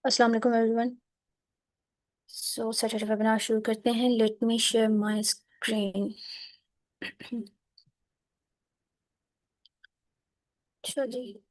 अस्सलाम वालेकुम everyone. Saturday webinar शुरू करते हैं। Let me share my screen. चलिए।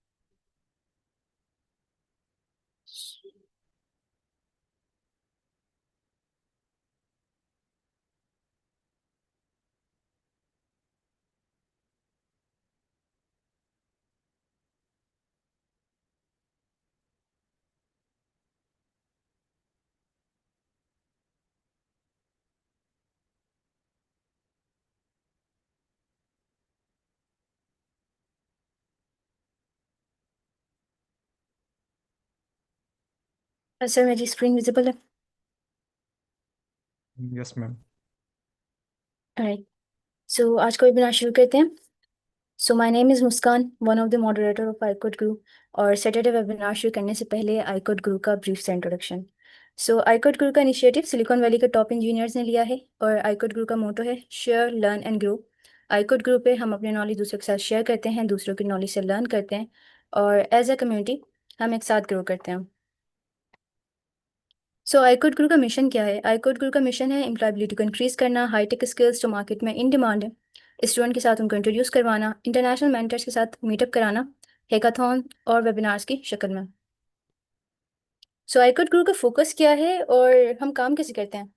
सर मेरी स्क्रीन विजिबल है? Yes ma'am. राइट। सो आज का वेबिनार शुरू करते हैं। So my name is Muskan, one of the moderator of iCode group. और सैटरडे वेबिनार शुरू करने से पहले आईकोड ग्रुप का ब्रीफ से इंट्रोडक्शन। सो आईकोड ग्रुप का इनिशिएटिव सिलिकॉन वैली के टॉप इंजीनियर्स ने लिया है और आईकोड ग्रुप का मोटो है share learn and grow. ICode group पे हम अपनी नॉलेज दूसरों के साथ शेयर करते हैं, दूसरों की नॉलेज से लर्न करते हैं और एज अ कम्युनिटी हम एक साथ ग्रो करते हैं। सो आईकोड ग्रुप का मिशन क्या है? आईकोड ग्रुप का मिशन है एम्प्लॉयबिलिटी को इंक्रीज करना, हाईटेक स्किल्स जो मार्केट में इन डिमांड है स्टूडेंट के साथ उनको इंट्रोड्यूस करवाना, इंटरनेशनल मेंटर्स के साथ मीटअप कराना, हैकाथॉन और वेबिनार्स की शक्ल में। सो आईकोड ग्रुप का फोकस क्या है और हम काम कैसे करते हैं?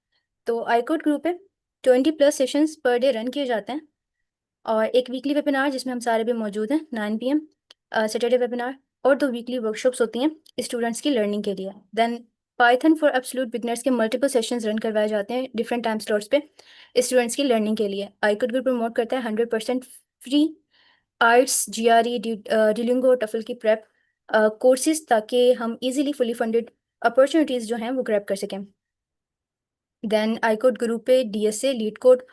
तो आईकोड ग्रुप पे 20+ सेशंस पर डे रन किए जाते हैं और एक वीकली वेबिनार जिसमें हम सारे भी मौजूद हैं 9 PM सैटरडे वेबिनार, और 2 वीकली वर्कशॉप्स होती हैं स्टूडेंट्स की लर्निंग के लिए। Then Python for absolute beginners के मल्टीपल सेशंस रन करवाए जाते हैं डिफरेंट टाइम स्लॉट्स पे स्टूडेंट्स की लर्निंग के लिए। आईकोड ग्रुप प्रमोट करता है 100% free arts, GRE, Duolingo, TOEFL की प्रेप कोर्सेज ताकि हम इजीली फुली फंडेड अपॉर्चुनिटीज़ जो हैं वो ग्रैब कर सकें। देन आईकोड ग्रुप पे DSA, लीड कोड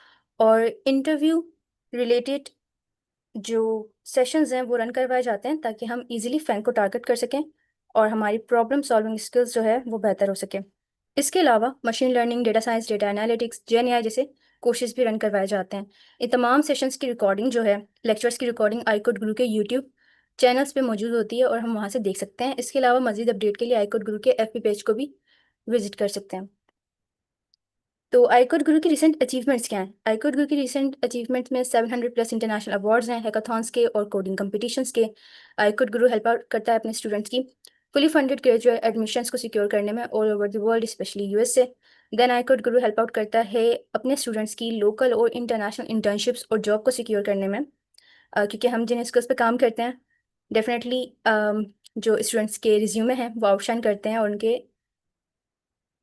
और इंटरव्यू रिलेटेड जो सेशंस हैं वो रन करवाए जाते हैं ताकि हम इजीली फैन को टारगेट कर सकें और हमारी प्रॉब्लम सॉल्विंग स्किल्स जो है वो बेहतर हो सके। इसके अलावा machine learning, data science, data analytics, GenAI जैसे कोर्सेज भी रन करवाए जाते हैं। इन तमाम सेशंस की रिकॉर्डिंग जो है, लेक्चर्स की रिकॉर्डिंग आईकोड गुरु के यूट्यूब चैनल्स पे मौजूद होती है और हम वहाँ से देख सकते हैं। इसके अलावा मजीद अपडेट के लिए आईकोड गुरु के FB पेज को भी विजिट कर सकते हैं। तो आईकोड गुरु की रिसेंट अचीवमेंट्स क्या हैं? आईकोड गुरु की रिसेंट अचीवमेंट्स में 700+ इंटरनेशनल अवार्ड्स हैं हैकाथॉन्स के और कोडिंग कंपटीशंस के। आईकोड गुरु हेल्प आउट करता है अपने स्टूडेंट्स की फुली फंडेड ग्रेजुएट एडमिशन्स को सिक्योर करने में all over the world, specially USA। Then iCode Guru help out करता है अपने स्टूडेंट्स की लोकल और इंटरनेशनल इंटर्नशिप्स और जॉब को सिक्योर करने में, क्योंकि हम जिन स्किल्स पे काम करते हैं डेफिनेटली जो स्टूडेंट्स के रिज्यूमे हैं वो आउटशाइन करते हैं और उनके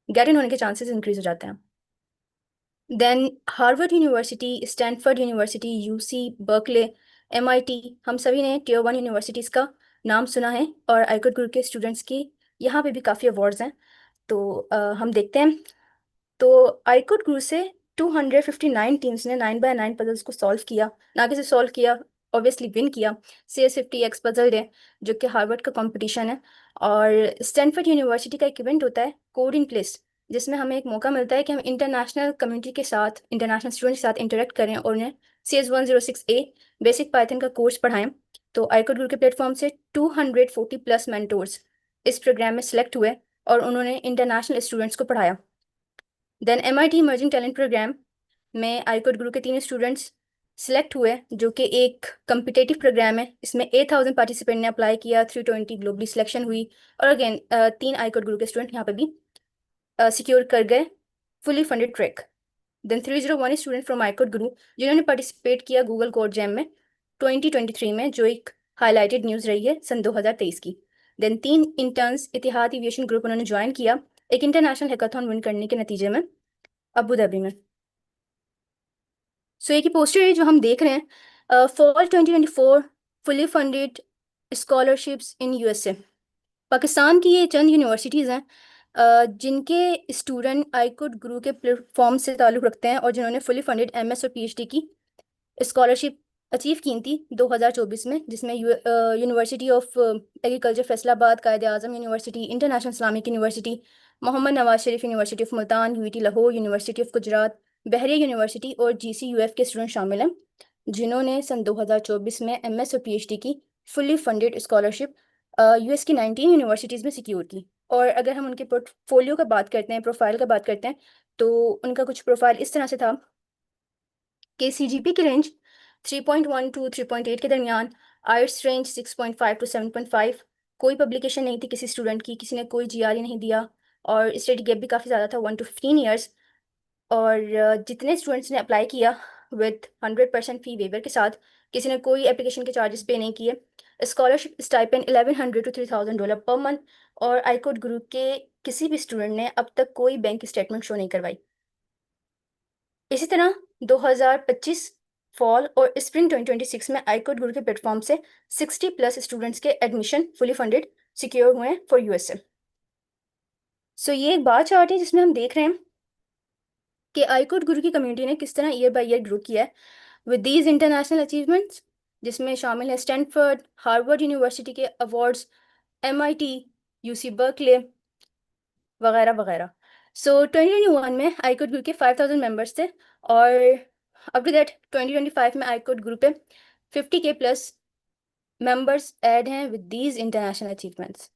गेट इन होने के चांसेस इंक्रीज हो जाते हैं। Then Harvard University, Stanford University, UC, Berkeley, MIT, हम सभी ने Tier 1 यूनिवर्सिटीज़ का नाम सुना है और आईकोड ग्रुप के स्टूडेंट्स की यहाँ पे भी काफ़ी अवार्ड्स हैं। तो हम देखते हैं। तो आईकोड ग्रुप से 259 टीम्स ने 9x9 पजल्स को सॉल्व किया, ना कि सिर्फ सॉल्व किया, ऑब्वियसली विन किया। CS50X पजल डे जो कि हार्वर्ड का कंपटीशन है, और स्टैनफोर्ड यूनिवर्सिटी का एक इवेंट होता है कोड इन प्लेस, जिसमें हमें एक मौका मिलता है कि हम इंटरनेशनल कम्युनिटी के साथ, इंटरनेशनल स्टूडेंट के साथ इंटरेक्ट करें और उन्हें CS106A बेसिक पाइथन का कोर्स पढ़ाएं। तो आईकोड ग्रुप के प्लेटफॉर्म से 240+ मेंटोर्स इस प्रोग्राम में सिलेक्ट हुए और उन्होंने इंटरनेशनल स्टूडेंट्स को पढ़ाया। Then MIT emerging talent program में आईकोड ग्रुप के 3 स्टूडेंट्स सिलेक्ट हुए, जो कि एक कम्पिटेटिव प्रोग्राम है। इसमें 8,000 पार्टिसिपेंट ने अप्लाई किया, 320 ग्लोबली सिलेक्शन हुई और अगेन 3 आईकोड ग्रुप के स्टूडेंट यहाँ पे भी सिक्योर कर गए fully funded track. Then 301 student from iCode group जिन्होंने पार्टिसिपेट किया गूगल कोड जैम में 2023 में, जो एक हाईलाइटेड न्यूज़ रही है सन 2023 की। देन 3 इंटर्न्स इतिहाद एविएशन ग्रुप उन्होंने ज्वाइन किया एक इंटरनेशनल हैकाथॉन विन करने के नतीजे में अबू धाबी में। सो एक ही पोस्टर है जो हम देख रहे हैं, फॉल 2024 फुली फंडेड स्कॉलरशिप्स इन USA। पाकिस्तान की ये चंद यूनिवर्सिटीज़ हैं जिनके स्टूडेंट आईकोड गुरु के प्लेटफॉर्म से ताल्लुक़ रखते हैं और जिन्होंने फुली फंडेड MS और PhD की स्कॉलरशिप अचीव की थी 2024 में, जिसमें university of agriculture Faisalabad, Quaid Azam university, international Islamic university, Mohammad Nawaz Sharif university of Multan, UET Lahore, university of Gujrat, Bahria university और GCUF के स्टूडेंट शामिल हैं, जिन्होंने सन 2024 में MS और PhD की फुली फंडेड स्कॉलरशिप US की 19 यूनिवर्सिटीज़ में सिक्योर की और अगर हम उनके पोर्टफोलियो का बात करते हैं, प्रोफाइल का बात करते हैं, तो उनका कुछ प्रोफाइल इस तरह से था कि सीजीपी की रेंज 3.1 टू 3.8 के दरमियान, आइट्स रेंज 6.5 टू 7.5, कोई पब्लिकेशन नहीं थी किसी स्टूडेंट की, किसी ने कोई जीआरई नहीं दिया, और स्टडी गैप भी काफ़ी ज़्यादा था, 1 to 15 ईयर्स। और जितने स्टूडेंट्स ने अप्लाई किया विद 100% फ़ी वेवर के साथ, किसी ने कोई एप्लीकेशन के चार्जेस पे नहीं किए। Scholarship stipend $1100 to $3000 per month, और आईकोड ग्रुप के किसी भी स्टूडेंट ने अब तक कोई बैंक स्टेटमेंट शो नहीं करवाई। इसी तरह 2025 फॉल और स्प्रिंग 2026 में आईकोड ग्रुप के प्लेटफॉर्म से 60+ स्टूडेंट्स के एडमिशन फुली फंडेड सिक्योर हुए हैं फॉर यूएसए। सो ये एक बार चार्ट है जिसमें हम देख रहे हैं कि आईकोड गुरु की कम्युनिटी ने किस तरह ईयर बाय ईयर ग्रो किया है विद दीज इंटरनेशनल अचीवमेंट्स, जिसमें शामिल है स्टैनफोर्ड, हार्वर्ड यूनिवर्सिटी के अवार्ड्स, एमआईटी, यूसी बर्कले वगैरह वगैरह। सो 2021 में आईकोड ग्रुप के 5000 मेंबर्स थे, और अप टू दैट 2025 में आईकोड ग्रुप पे 50K+ मेंबर्स ऐड हैं with these international achievements.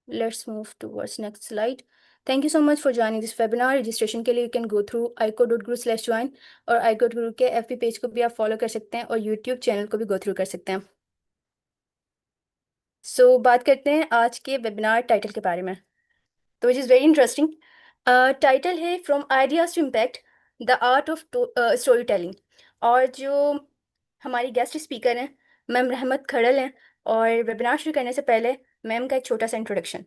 Let's move towards next slide. Thank you so much for joining this webinar. Registration के लिए you can go through ico.guru/join, और ico.guru के FB page को भी आप follow कर सकते हैं और YouTube चैनल को भी गो थ्रू कर सकते हैं। बात करते हैं आज के वेबिनार टाइटल के बारे में, तो which is very interesting. Title है from ideas to impact the art of storytelling, और जो हमारी गेस्ट स्पीकर हैं मैम रहमत खड़ल हैं। और वेबिनार शुरू करने से पहले मैम का एक छोटा सा इंट्रोडक्शन।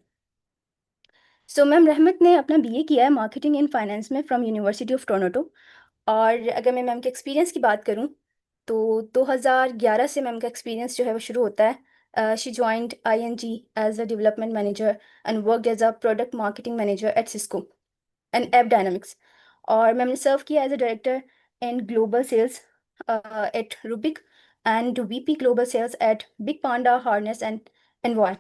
मैम रहमत ने अपना बीए किया है मार्केटिंग एंड फाइनेंस में फ्रॉम यूनिवर्सिटी ऑफ टोरंटो। और अगर मैं मैम के एक्सपीरियंस की बात करूं, तो 2011 से मैम का एक्सपीरियंस जो है वो शुरू होता है। She joined ING as a development manager and worked as a product marketing manager at Cisco and AppDynamics. और मैम ने सर्व किया as a director in global sales at Rubrik, and VP global sales at BigPanda Harness and Envoy.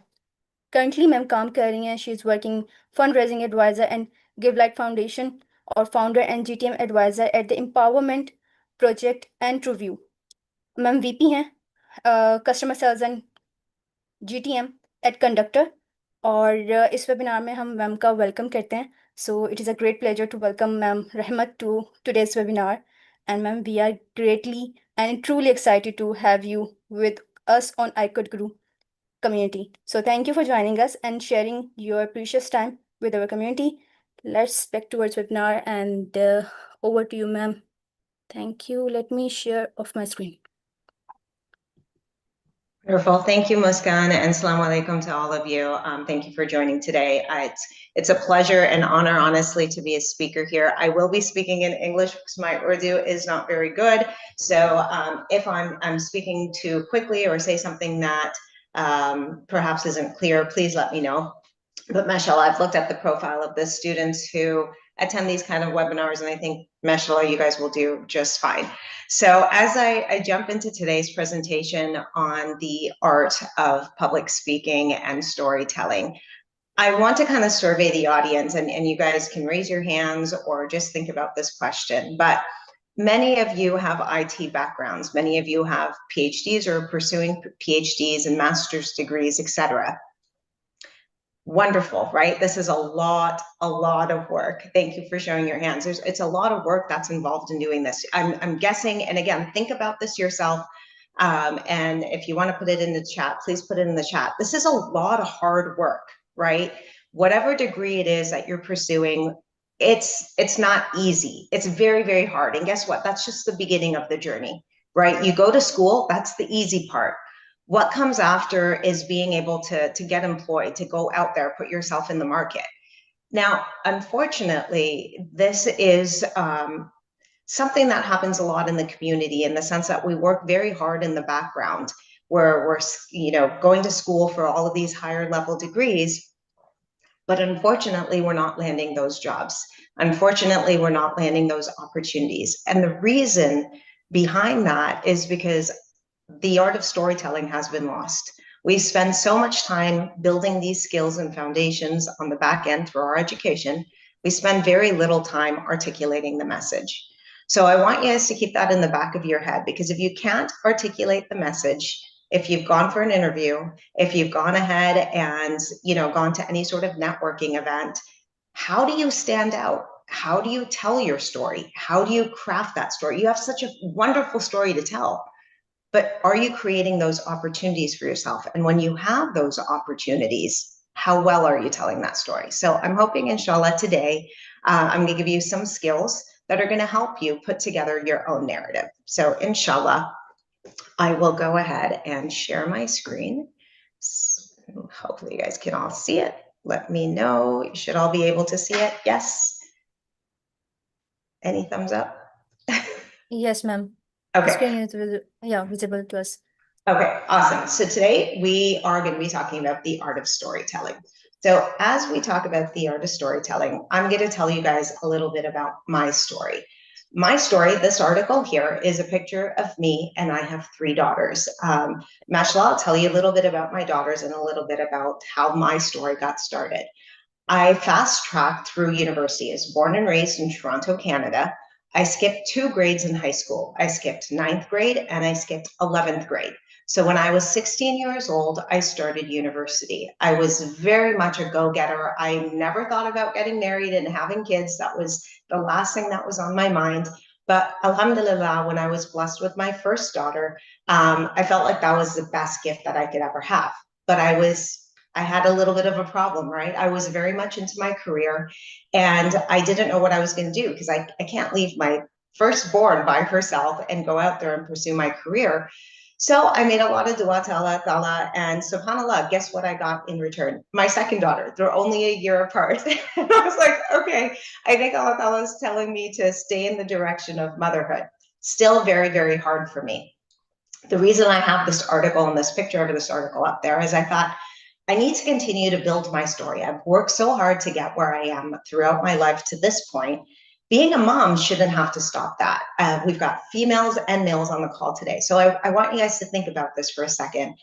Currently ma'am काम कर रही हैं, she is working fundraising advisor and GiveLight foundation, और founder and GTM advisor at the empowerment project and review. Ma'am VP हैं customer sales and GTM at Conductor. और इस webinar में हम मैम का वेलकम करते हैं। So it is a great pleasure to welcome ma'am Rahmat to today's webinar, and ma'am we are greatly and truly excited to have you with us on iCode Group community. So thank you for joining us and sharing your precious time with our community. Let's back towards webinar, and over to you, ma'am. Thank you. Let me share off my screen. Wonderful. Thank you, Muskan, and assalamu alaikum to all of you. Thank you for joining today. It's a pleasure and honor, honestly, to be a speaker here. I will be speaking in English because my Urdu is not very good. So if I'm speaking too quickly or say something that perhaps isn't clear, please let me know. But mashallah, I've looked at the profile of the students who attend these kind of webinars, and I think, mashallah, you guys will do just fine. So as I jump into today's presentation on the art of public speaking and storytelling, I want to kind of survey the audience, and you guys can raise your hands or just think about this question. But many of you have IT backgrounds. Many of you have PhDs or pursuing PhDs and master's degrees, etc. Wonderful, right? This is a lot of work. Thank you for showing your hands. It's a lot of work that's involved in doing this. I'm guessing, and again, think about this yourself. And if you want to put it in the chat, please put it in the chat. This is a lot of hard work, right? Whatever degree it is that you're pursuing, it's not easy. It's very, very hard. And guess what? That's just the beginning of the journey, right? You go to school, that's the easy part. What comes after is being able to get employed, to go out there, put yourself in the market. Now, unfortunately, this is something that happens a lot in the community, in the sense that we work very hard in the background, where we're going to school for all of these higher level degrees, but unfortunately, we're not landing those jobs. Unfortunately, we're not landing those opportunities. And the reason behind that is because the art of storytelling has been lost. We spend so much time building these skills and foundations on the back end through our education. We spend very little time articulating the message. So I want you guys to keep that in the back of your head, because if you can't articulate the message, if you've gone for an interview, if you've gone ahead and, gone to any sort of networking event, how do you stand out? How do you tell your story? How do you craft that story? You have such a wonderful story to tell, but are you creating those opportunities for yourself? And when you have those opportunities, how well are you telling that story? So I'm hoping, inshallah, today I'm going to give you some skills that are going to help you put together your own narrative. So inshallah, I will go ahead and share my screen. Hopefully you guys can all see it. Let me know. You should all be able to see it. Yes. Any thumbs up? Yes, ma'am. The Okay. screen is visible to us. Okay, awesome. So today we are going to be talking about the art of storytelling. So as we talk about the art of storytelling, I'm going to tell you guys a little bit about my story. My story, this article here, is a picture of me, and I have 3 daughters. Mashallah, I'll tell you a little bit about my daughters and a little bit about how my story got started. I fast tracked through university. I was born and raised in Toronto, Canada. I skipped 2 grades in high school. I skipped 9th grade and I skipped 11th grade. So when I was 16 years old, I started university. I was very much a go-getter. I never thought about getting married and having kids. That was the last thing that was on my mind. But alhamdulillah, when I was blessed with my first daughter, I felt like that was the best gift that I could ever have. But I had a little bit of a problem, right? I was very much into my career and I didn't know what I was going to do because I can't leave my firstborn by herself and go out there and pursue my career. So I made a lot of dua to Allah Ta'ala, and subhanAllah, guess what I got in return? My second daughter. They're only a year apart. And I was like, okay, I think Allah Ta'ala is telling me to stay in the direction of motherhood. Still very, very hard for me. The reason I have this article and this picture of this article up there is I thought, I need to continue to build my story. I've worked so hard to get where I am throughout my life to this point. Being a mom shouldn't have to stop that. We've got females and males on the call today. So I want you guys to think about this for a second.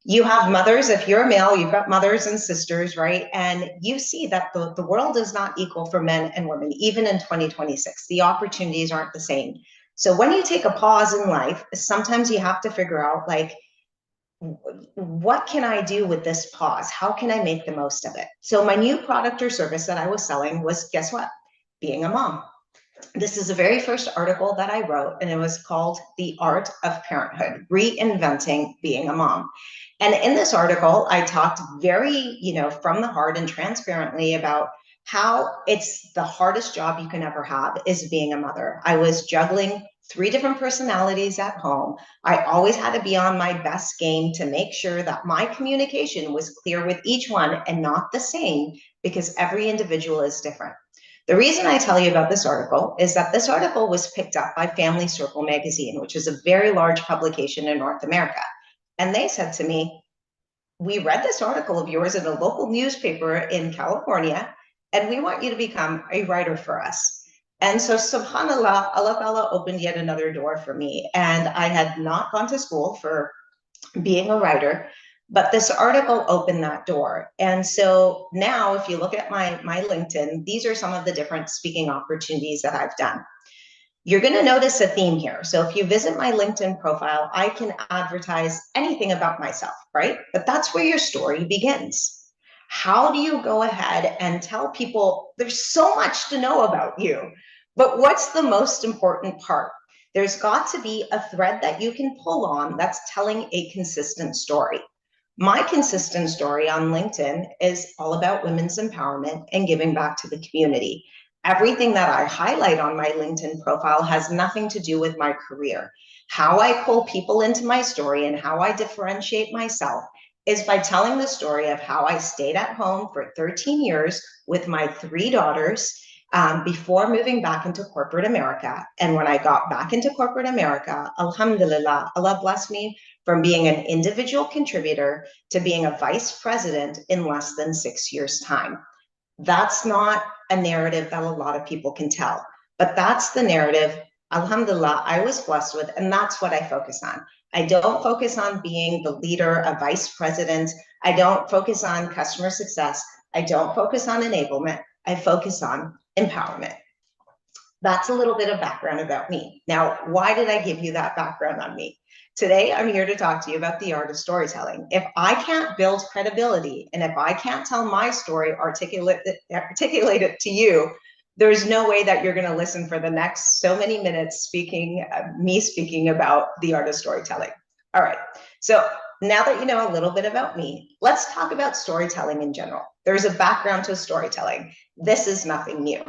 You have mothers, if you're a male, you've got mothers and sisters, right? And you see that the world is not equal for men and women, even in 2026. The opportunities aren't the same. So when you take a pause in life, sometimes you have to figure out, like, what can I do with this pause? How can I make the most of it? So my new product or service that I was selling was, guess what? Being a mom. This is the very first article that I wrote, and it was called The Art of Parenthood, Reinventing Being a Mom. And in this article, I talked very, from the heart and transparently about how it's the hardest job you can ever have is being a mother. I was juggling 3 different personalities at home. I always had to be on my best game to make sure that my communication was clear with each one and not the same, because every individual is different. The reason I tell you about this article is that this article was picked up by Family Circle magazine, which is a very large publication in North America. And they said to me, we read this article of yours in a local newspaper in California, and we want you to become a writer for us. And so subhanAllah, Allah Ta'ala opened yet another door for me. And I had not gone to school for being a writer, but this article opened that door. And so now if you look at my LinkedIn, these are some of the different speaking opportunities that I've done. You're going to notice a theme here. So if you visit my LinkedIn profile, I can advertise anything about myself, right? But that's where your story begins. How do you go ahead and tell people there's so much to know about you, but what's the most important part? There's got to be a thread that you can pull on that's telling a consistent story. My consistent story on LinkedIn is all about women's empowerment and giving back to the community. Everything that I highlight on my LinkedIn profile has nothing to do with my career. How I pull people into my story and how I differentiate myself is by telling the story of how I stayed at home for 13 years with my 3 daughters before moving back into corporate America. And when I got back into corporate America, alhamdulillah, Allah blessed me from being an individual contributor to being a vice president in less than 6 years' time. That's not a narrative that a lot of people can tell, but that's the narrative, alhamdulillah, I was blessed with, and that's what I focus on. I don't focus on being the leader, a vice president. I don't focus on customer success. I don't focus on enablement. I focus on empowerment. That's a little bit of background about me. Now, why did I give you that background on me? Today, I'm here to talk to you about the art of storytelling. If I can't build credibility and if I can't tell my story, articulate it to you, there's no way that you're going to listen for the next so many minutes me speaking about the art of storytelling. All right. So now that you know a little bit about me, let's talk about storytelling in general. There's a background to storytelling. This is nothing new.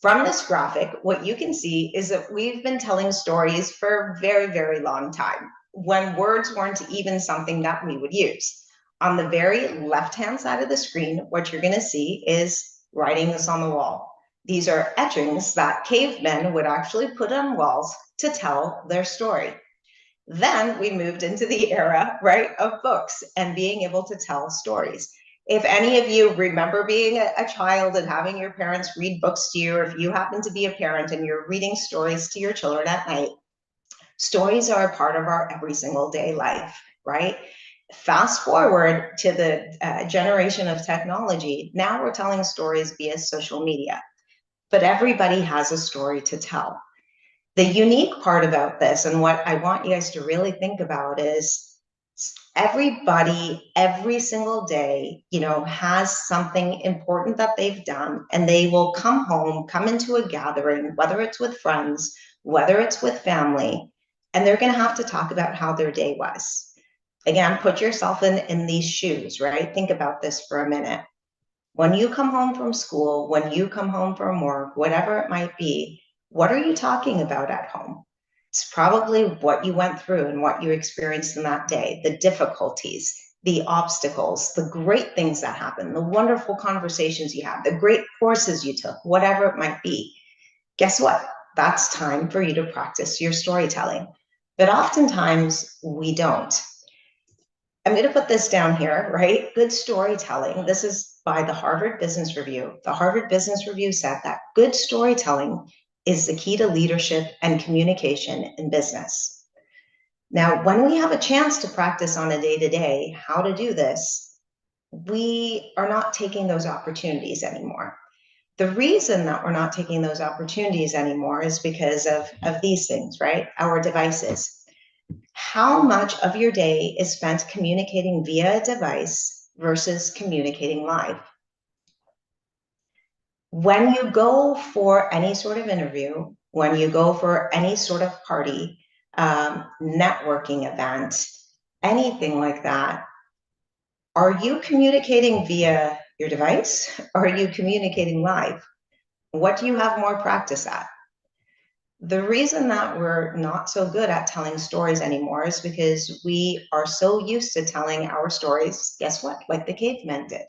From this graphic, what you can see is that we've been telling stories for a very, very long time, when words weren't even something that we would use. On the very left-hand side of the screen, what you're going to see is writings on the wall. These are etchings that cavemen would actually put on walls to tell their story. Then we moved into the era, right, of books and being able to tell stories. If any of you remember being a child and having your parents read books to you, or if you happen to be a parent and you're reading stories to your children at night, stories are a part of our every single day life, right? Fast forward to the generation of technology. Now we're telling stories via social media, but everybody has a story to tell. The unique part about this, and what I want you guys to really think about, is everybody every single day, has something important that they've done, and they will come home, come into a gathering, whether it's with friends, whether it's with family, and they're going to have to talk about how their day was. Again, put yourself in these shoes, right? Think about this for a minute. When you come home from school, when you come home from work, whatever it might be, what are you talking about at home? It's probably what you went through and what you experienced in that day, the difficulties, the obstacles, the great things that happened, the wonderful conversations you had, the great courses you took, whatever it might be. Guess what? That's time for you to practice your storytelling. But oftentimes we don't. I'm going to put this down here, right? Good storytelling. This is by the Harvard Business Review. The Harvard Business Review said that good storytelling is the key to leadership and communication in business. Now, when we have a chance to practice on a day-to-day how to do this, we are not taking those opportunities anymore. The reason that we're not taking those opportunities anymore is because of these things, right? Our devices. How much of your day is spent communicating via a device versus communicating live? When you go for any sort of interview, when you go for any sort of party, networking event, anything like that, are you communicating via your device or are you communicating live? What do you have more practice at? The reason that we're not so good at telling stories anymore is because we are so used to telling our stories, guess what, like the cavemen did.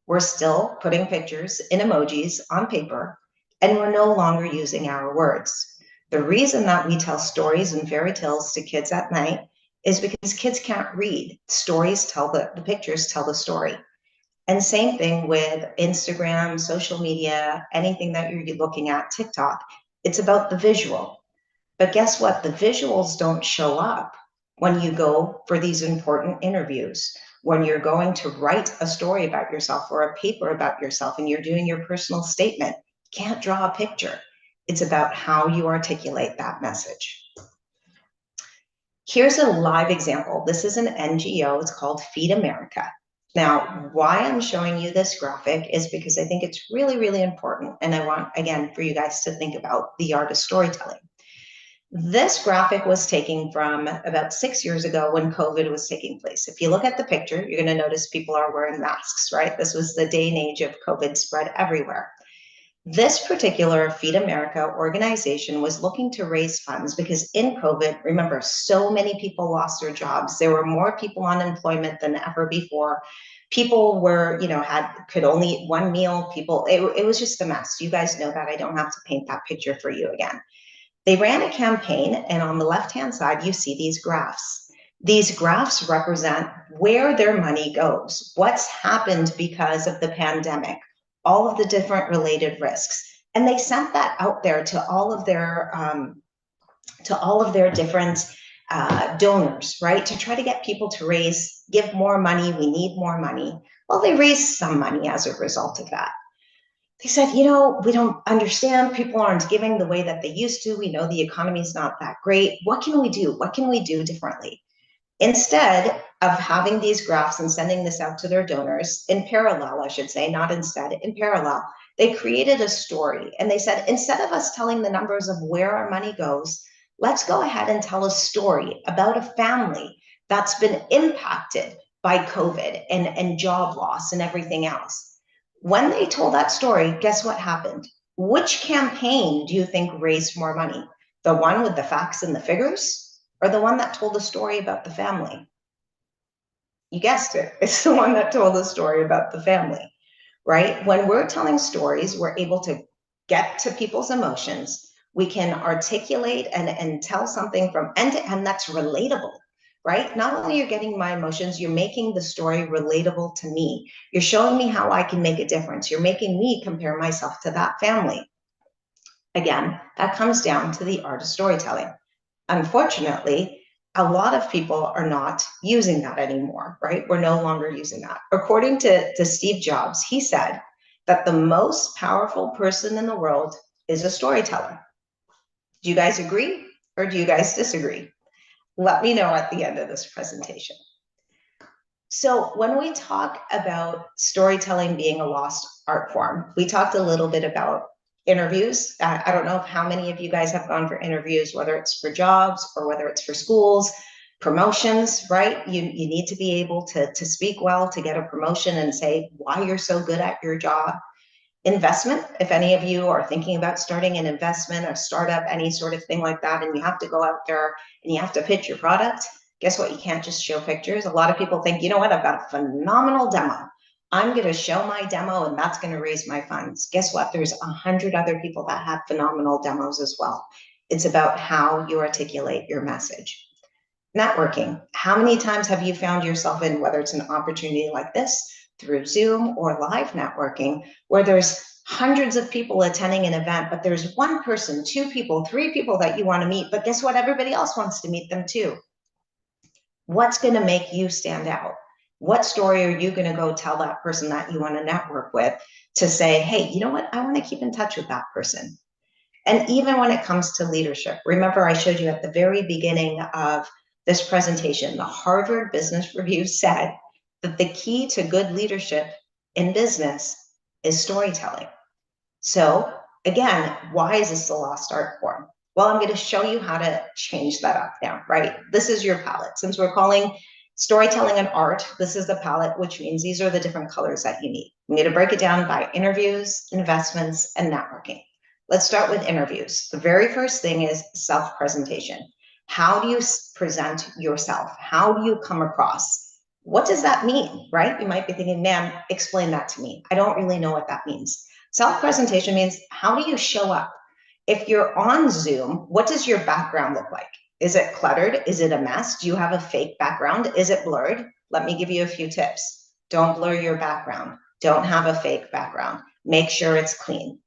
We're still putting pictures in emojis on paper, and we're no longer using our words. The reason that we tell stories and fairy tales to kids at night is because kids can't read. Stories tell the pictures tell the story. And same thing with Instagram, social media, anything that you're looking at, TikTok. It's about the visual. But guess what? The visuals don't show up when you go for these important interviews, when you're going to write a story about yourself or a paper about yourself and you're doing your personal statement. You can't draw a picture. It's about how you articulate that message. Here's a live example. This is an NGO. It's called Feed America. Now, why I'm showing you this graphic is because I think it's really, really important. And I want, again, for you guys to think about the art of storytelling. This graphic was taken from about 6 years ago when COVID was taking place. If you look at the picture, you're going to notice people are wearing masks, right? This was the day and age of COVID spread everywhere. This particular Feed America organization was looking to raise funds because in COVID, remember, so many people lost their jobs. There were more people on unemployment than ever before. People were, could only eat one meal. It was just a mess. You guys know that. I don't have to paint that picture for you again. They ran a campaign, and on the left-hand side, you see these graphs. These graphs represent where their money goes, what's happened because of the pandemic, all of the different related risks. And they sent that out there to all of their different donors, right? To try to get people to give more money. We need more money. Well, they raised some money as a result of that. They said, we don't understand. People aren't giving the way that they used to. We know the economy is not that great. What can we do? What can we do differently? Instead of having these graphs and sending this out to their donors in parallel, I should say, not instead, in parallel, they created a story. And they said, instead of us telling the numbers of where our money goes, let's go ahead and tell a story about a family that's been impacted by COVID and job loss and everything else. When they told that story, guess what happened? Which campaign do you think raised more money? The one with the facts and the figures, or the one that told the story about the family? You guessed it. It's the one that told the story about the family, right? When we're telling stories, we're able to get to people's emotions. We can articulate and tell something from end to end that's relatable, right? Not only you're getting my emotions, you're making the story relatable to me. You're showing me how I can make a difference. You're making me compare myself to that family. Again, that comes down to the art of storytelling. Unfortunately, a lot of people are not using that anymore, right? We're no longer using that. According to Steve Jobs, he said that the most powerful person in the world is a storyteller. Do you guys agree or do you guys disagree? Let me know at the end of this presentation. So when we talk about storytelling being a lost art form, we talked a little bit about interviews. I don't know how many of you guys have gone for interviews, whether it's for jobs or whether it's for schools, promotions, right? You need to be able to speak well to get a promotion and say why you're so good at your job. Investment, if any of you are thinking about starting an investment, a startup, any sort of thing like that, and you have to go out there and you have to pitch your product, guess what? You can't just show pictures. A lot of people think, you know what? I've got a phenomenal demo. I'm going to show my demo and that's going to raise my funds. Guess what? There's 100 other people that have phenomenal demos as well. It's about how you articulate your message. Networking. How many times have you found yourself in, whether it's an opportunity like this, through Zoom or live networking, where there's hundreds of people attending an event, but there's one person, two people, three people that you want to meet, but guess what? Everybody else wants to meet them too. What's going to make you stand out? What story are you going to go tell that person that you want to network with to say, hey, you know what? I want to keep in touch with that person. And even when it comes to leadership, remember I showed you at the very beginning of this presentation, the Harvard Business Review said that the key to good leadership in business is storytelling. So again, why is this the lost art form? Well, I'm going to show you how to change that up now, right? This is your palette. Since we're calling storytelling an art, this is the palette, which means these are the different colors that you need. I'm going to break it down by interviews, investments, and networking. Let's start with interviews. The very first thing is self-presentation. How do you present yourself? How do you come across? What does that mean, right? You might be thinking, man, explain that to me. I don't really know what that means. Self-presentation means how do you show up? If you're on Zoom, what does your background look like? Is it cluttered? Is it a mess? Do you have a fake background? Is it blurred? Let me give you a few tips. Don't blur your background. Don't have a fake background. Make sure it's clean.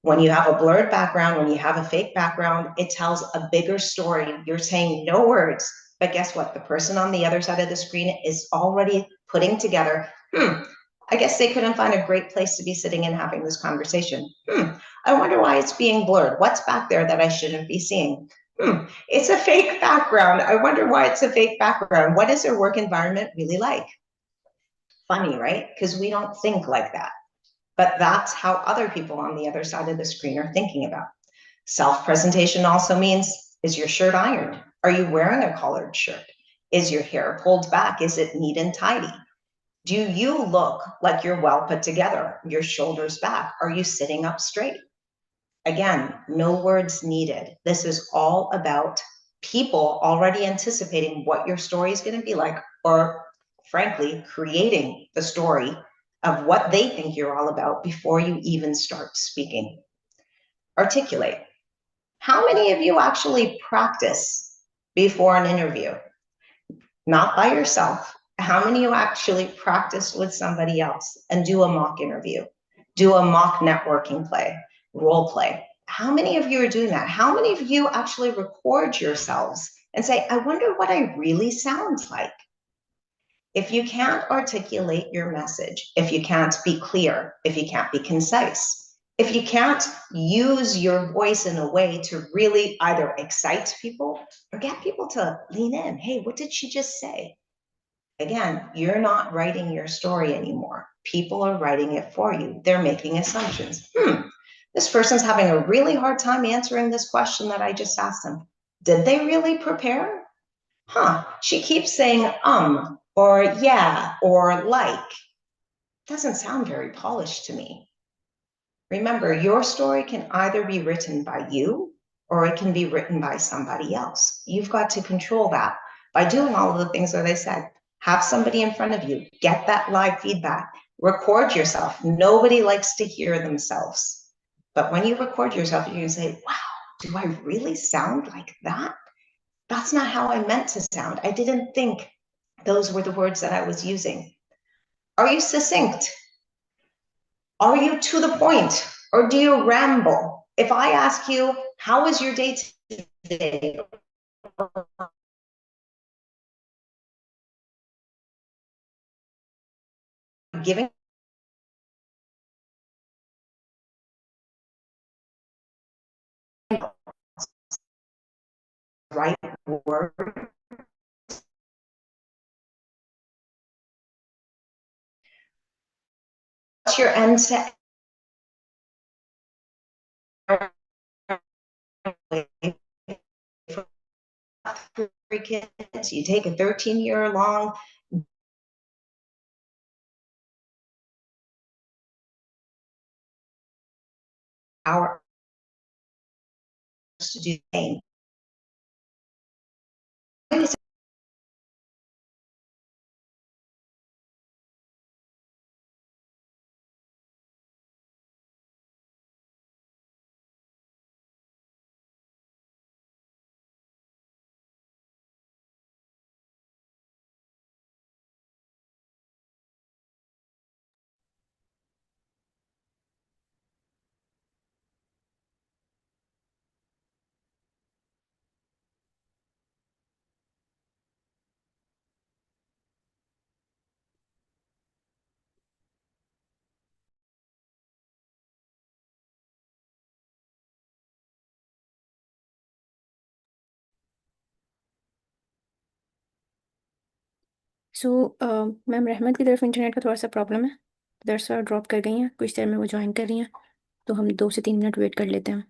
When you have a blurred background, when you have a fake background, it tells a bigger story. You're saying no words, but guess what? The person on the other side of the screen is already putting together, I guess they couldn't find a great place to be sitting and having this conversation. I wonder why it's being blurred. What's back there that I shouldn't be seeing? It's a fake background. I wonder why it's a fake background. What is their work environment really like? Funny, right? Because we don't think like that. But that's how other people on the other side of the screen are thinking about. Self-presentation also means, is your shirt ironed? Are you wearing a collared shirt? Is your hair pulled back? Is it neat and tidy? Do you look like you're well put together? Your shoulders back? Are you sitting up straight? Again, no words needed. This is all about people already anticipating what your story is going to be like, or frankly, creating the story of what they think you're all about before you even start speaking. Articulate. How many of you actually practice before an interview? Not by yourself. How many of you actually practice with somebody else and do a mock interview, do a mock networking play, role play? How many of you are doing that? How many of you actually record yourselves and say, I wonder what I really sound like? If you can't articulate your message, if you can't be clear, if you can't be concise, if you can't use your voice in a way to really either excite people or get people to lean in, hey, what did she just say? Again, you're not writing your story anymore. People are writing it for you. They're making assumptions. This person's having a really hard time answering this question that I just asked them. Did they really prepare? She keeps saying or yeah or like. Doesn't sound very polished to me. Remember, your story can either be written by you or it can be written by somebody else. You've got to control that by doing all of the things that I said. Have somebody in front of you, get that live feedback, record yourself. Nobody likes to hear themselves. But when you record yourself, you can say, wow, do I really sound like that? That's not how I meant to sound. I didn't think those were the words that I was using. Are you succinct? Are you to the point? Or do you ramble? If I ask you, how was your day today? Giving the right word. What's your end to for kids? You take a 13-year-long hour to do the same. So ma'am रहमत की तरफ internet का थोड़ा सा problem है, दरअसल drop कर गई हैं, कुछ देर में वो ज्वाइन कर रही हैं, तो हम 2 से 3 मिनट वेट कर लेते हैं।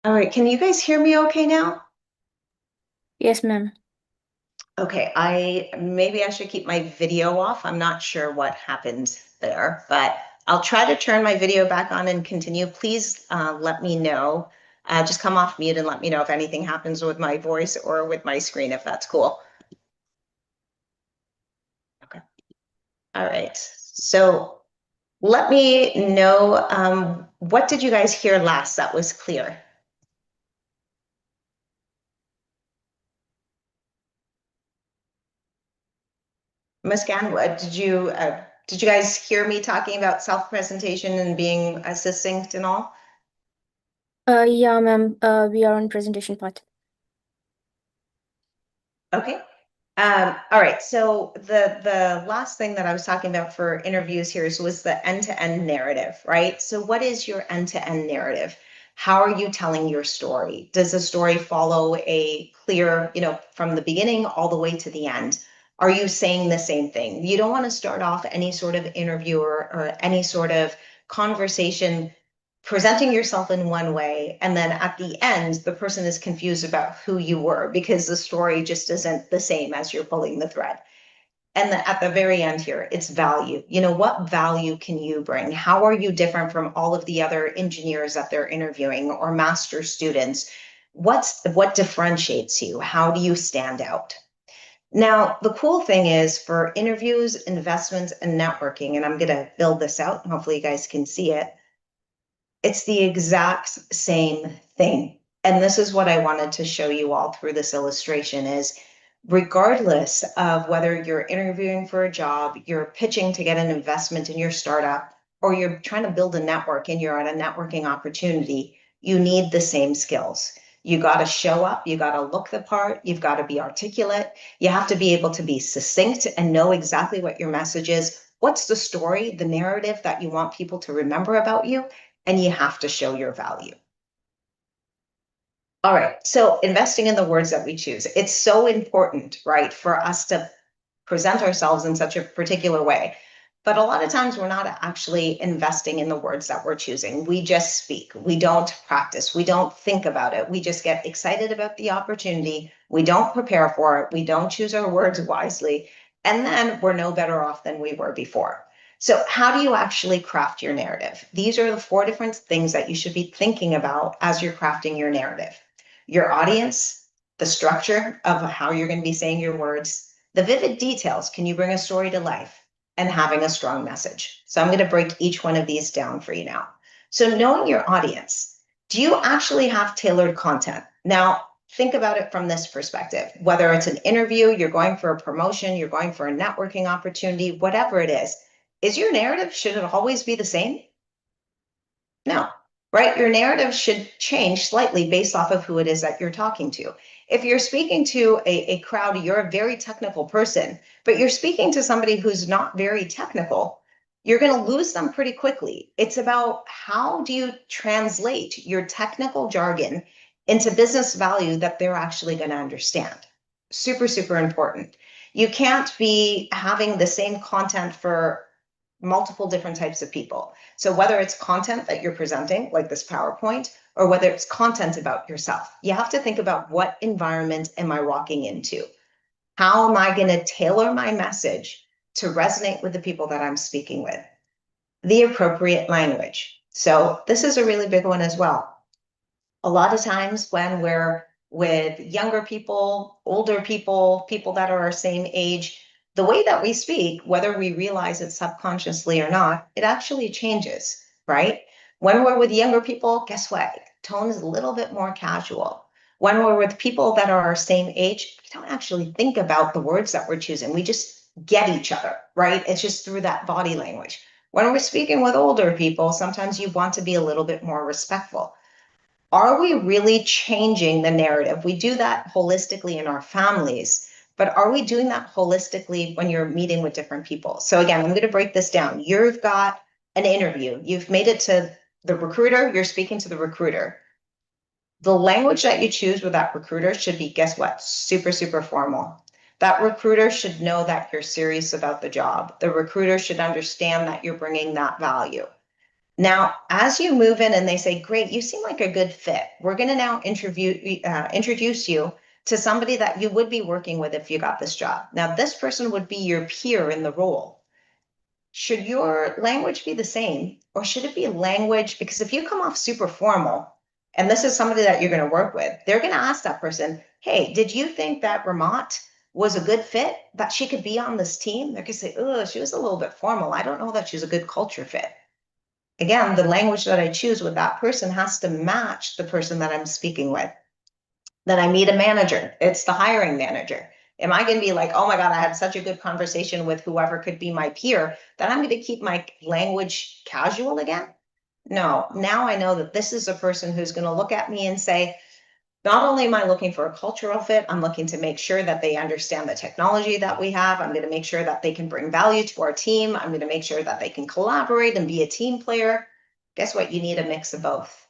All right, can you guys hear me okay now? Yes ma'am. Okay, maybe I should keep my video off. I'm not sure what happened there, but I'll try to turn my video back on and continue. Please let me know. Just come off mute and let me know if anything happens with my voice or with my screen, if that's cool. Okay. All right. So let me know, what did you guys hear last that was clear? Muskan, did you guys hear me talking about self-presentation and being succinct and all? Yeah, ma'am. We are on presentation part. Okay. All right. So the last thing that I was talking about for interviews here was the end-to-end narrative, right? So what is your end-to-end narrative? How are you telling your story? Does the story follow a clear, from the beginning all the way to the end? Are you saying the same thing? You don't want to start off any sort of interview or any sort of conversation presenting yourself in one way, and then at the end the person is confused about who you were because the story just isn't the same as you're pulling the thread. And at the very end here, it's value. What value can you bring? How are you different from all of the other engineers that they're interviewing or master students? What differentiates you? How do you stand out? Now, the cool thing is for interviews, investments, and networking, and I'm going to build this out, and hopefully you guys can see it. It's the exact same thing. And this is what I wanted to show you all through this illustration is regardless of whether you're interviewing for a job, you're pitching to get an investment in your startup, or you're trying to build a network and you're at a networking opportunity, you need the same skills. You got to show up, you got to look the part, you've got to be articulate, you have to be able to be succinct and know exactly what your message is. What's the story, the narrative that you want people to remember about you? And you have to show your value. All right, so investing in the words that we choose. It's so important, right, for us to present ourselves in such a particular way. But a lot of times we're not actually investing in the words that we're choosing. We just speak. We don't practice. We don't think about it. We just get excited about the opportunity. We don't prepare for it. We don't choose our words wisely. And then we're no better off than we were before. So how do you actually craft your narrative? These are the 4 different things that you should be thinking about as you're crafting your narrative. Your audience, the structure of how you're going to be saying your words, the vivid details, can you bring a story to life, and having a strong message. So I'm going to break each one of these down for you now. So knowing your audience, do you actually have tailored content? Now, think about it from this perspective, whether it's an interview, you're going for a promotion, you're going for a networking opportunity, whatever it is your narrative, should it always be the same? No, right? Your narrative should change slightly based off of who it is that you're talking to. If you're speaking to a crowd, you're a very technical person, but you're speaking to somebody who's not very technical, you're going to lose them pretty quickly. It's about how do you translate your technical jargon into business value that they're actually going to understand. Super, super important. You can't be having the same content for multiple different types of people. So whether it's content that you're presenting, like this PowerPoint, or whether it's content about yourself, you have to think about what environment am I walking into? How am I going to tailor my message to resonate with the people that I'm speaking with? The appropriate language. So this is a really big one as well. A lot of times when we're with younger people, older people, people that are our same age, the way that we speak, whether we realize it subconsciously or not, it actually changes, right? When we're with younger people, guess what? Tone is a little bit more casual. When we're with people that are our same age, we don't actually think about the words that we're choosing. We just get each other, right? It's just through that body language. When we're speaking with older people, sometimes you want to be a little bit more respectful. Are we really changing the narrative? We do that holistically in our families, but are we doing that holistically when you're meeting with different people? So again, I'm going to break this down. You've got an interview. You've made it to the recruiter. You're speaking to the recruiter. The language that you choose with that recruiter should be, guess what? Super, super formal. That recruiter should know that you're serious about the job. The recruiter should understand that you're bringing that value. Now, as you move in and they say, great, you seem like a good fit, we're going to now introduce you to somebody that you would be working with if you got this job. Now, this person would be your peer in the role. Should your language be the same, or should it be language? Because if you come off super formal, and this is somebody that you're going to work with, they're going to ask that person, hey, did you think that Rehmat was a good fit, that she could be on this team? They're going to say, oh, she was a little bit formal. I don't know that she's a good culture fit. Again, the language that I choose with that person has to match the person that I'm speaking with. Then I meet a manager. It's the hiring manager. Am I going to be like, oh my God, I had such a good conversation with whoever could be my peer that I'm going to keep my language casual again? No, now I know that this is a person who's going to look at me and say, not only am I looking for a cultural fit, I'm looking to make sure that they understand the technology that we have. I'm going to make sure that they can bring value to our team. I'm going to make sure that they can collaborate and be a team player. Guess what? You need a mix of both,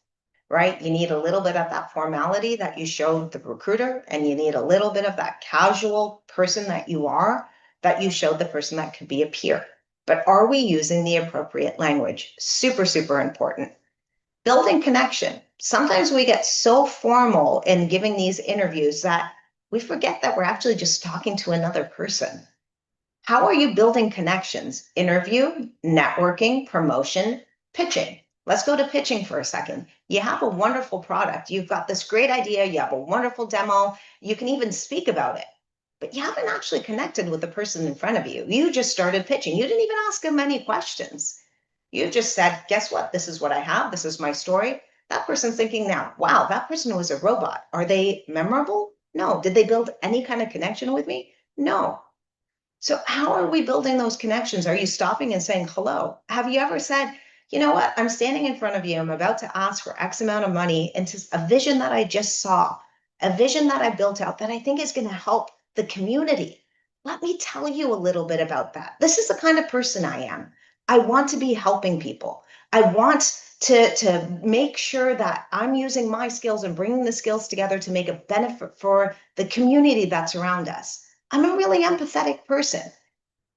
right? You need a little bit of that formality that you showed the recruiter, and you need a little bit of that casual person that you are, that you showed the person that could be a peer. But are we using the appropriate language? Super, super important. Building connection. Sometimes we get so formal in giving these interviews that we forget that we're actually just talking to another person. How are you building connections? Interview, networking, promotion, pitching. Let's go to pitching for a second. You have a wonderful product. You've got this great idea. You have a wonderful demo. You can even speak about it, but you haven't actually connected with the person in front of you. You just started pitching. You didn't even ask them any questions. You just said, guess what? This is what I have. This is my story. That person's thinking now, wow, that person was a robot. Are they memorable? No. Did they build any kind of connection with me? No. So how are we building those connections? Are you stopping and saying hello? Have you ever said, you know what? I'm standing in front of you. I'm about to ask for X amount of money into a vision that I just saw, a vision that I built out that I think is going to help the community. Let me tell you a little bit about that. This is the kind of person I am. I want to be helping people. I want to make sure that I'm using my skills and bringing the skills together to make a benefit for the community that's around us. I'm a really empathetic person.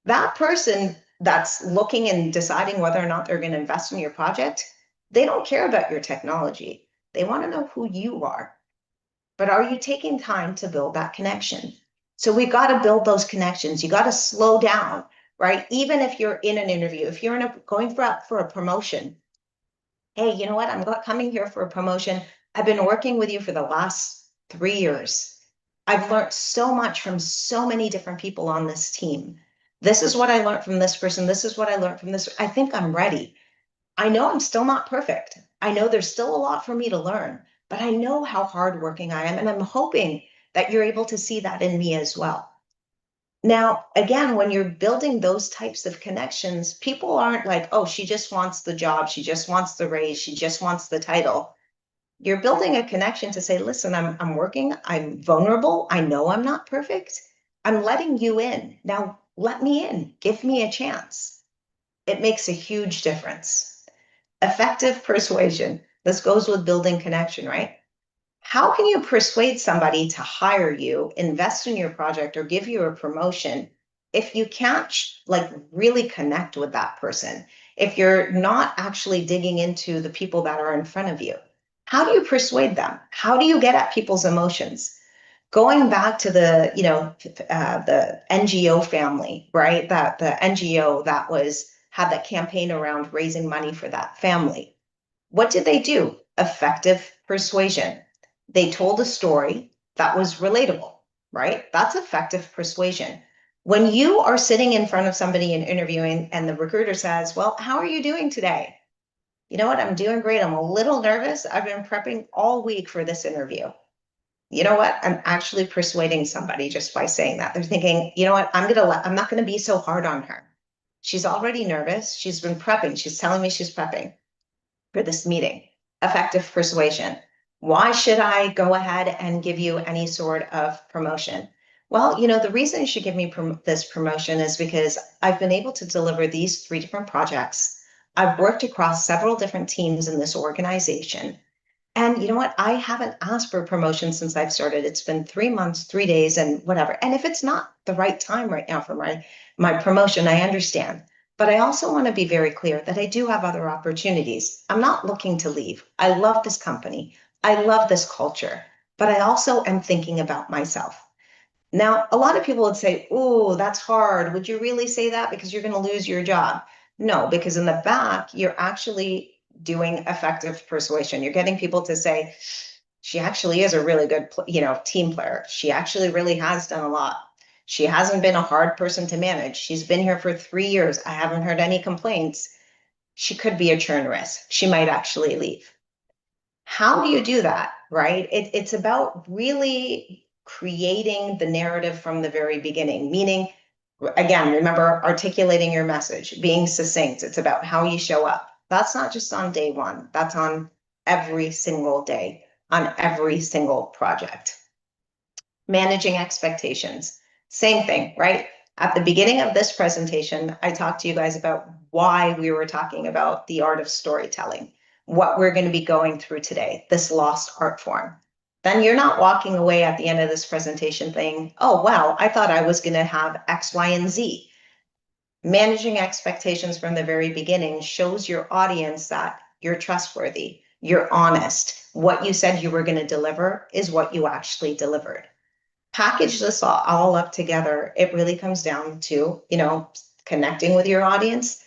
That person that's looking and deciding whether or not they're going to invest in your project, they don't care about your technology. They want to know who you are. But are you taking time to build that connection? So we've got to build those connections. You got to slow down, right? Even if you're in an interview, if you're going for a promotion, hey, you know what? I'm coming here for a promotion. I've been working with you for the last 3 years. I've learned so much from so many different people on this team. This is what I learned from this person. This is what I learned from this. I think I'm ready. I know I'm still not perfect. I know there's still a lot for me to learn, but I know how hardworking I am. And I'm hoping that you're able to see that in me as well. Now, again, when you're building those types of connections, people aren't like, oh, she just wants the job. She just wants the raise. She just wants the title. You're building a connection to say, listen, I'm working. I'm vulnerable. I know I'm not perfect. I'm letting you in. Now, let me in. Give me a chance. It makes a huge difference. Effective persuasion. This goes with building connection, right? How can you persuade somebody to hire you, invest in your project, or give you a promotion if you can't like really connect with that person? If you're not actually digging into the people that are in front of you, how do you persuade them? How do you get at people's emotions? Going back to the NGO family, right? That the NGO that was had that campaign around raising money for that family. What did they do? Effective persuasion. They told a story that was relatable, right? That's effective persuasion. When you are sitting in front of somebody and interviewing, and the recruiter says, well, how are you doing today? You know what? I'm doing great. I'm a little nervous. I've been prepping all week for this interview. You know what? I'm actually persuading somebody just by saying that. They're thinking, you know what? I'm not going to be so hard on her. She's already nervous. She's been prepping. She's telling me she's prepping for this meeting. Effective persuasion. Why should I go ahead and give you any sort of promotion? Well, the reason you should give me this promotion is because I've been able to deliver these 3 different projects. I've worked across several different teams in this organization. And you know what? I haven't asked for a promotion since I've started. It's been 3 months, 3 days, and whatever. And if it's not the right time right now for my promotion, I understand. But I also want to be very clear that I do have other opportunities. I'm not looking to leave. I love this company. I love this culture, but I also am thinking about myself. Now, a lot of people would say, oh, that's hard. Would you really say that? Because you're going to lose your job. No, because in the back, you're actually doing effective persuasion. You're getting people to say, she actually is a really good, team player. She actually really has done a lot. She hasn't been a hard person to manage. She's been here for 3 years. I haven't heard any complaints. She could be a churn risk. She might actually leave. How do you do that, right? It's about really creating the narrative from the very beginning, meaning, again, remember articulating your message, being succinct. It's about how you show up. That's not just on day one, that's on every single day, on every single project. Managing expectations. Same thing, right? At the beginning of this presentation, I talked to you guys about why we were talking about the art of storytelling, what we're going to be going through today, this lost art form. Then you're not walking away at the end of this presentation saying, oh, wow, I thought I was going to have X, Y, and Z. Managing expectations from the very beginning shows your audience that you're trustworthy, you're honest. What you said you were going to deliver is what you actually delivered. Package this all up together, it really comes down to, connecting with your audience,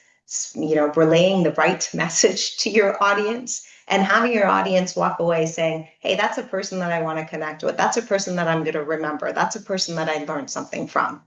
relaying the right message to your audience, and having your audience walk away saying, hey, that's a person that I want to connect with. That's a person that I'm going to remember. That's a person that I learned something from.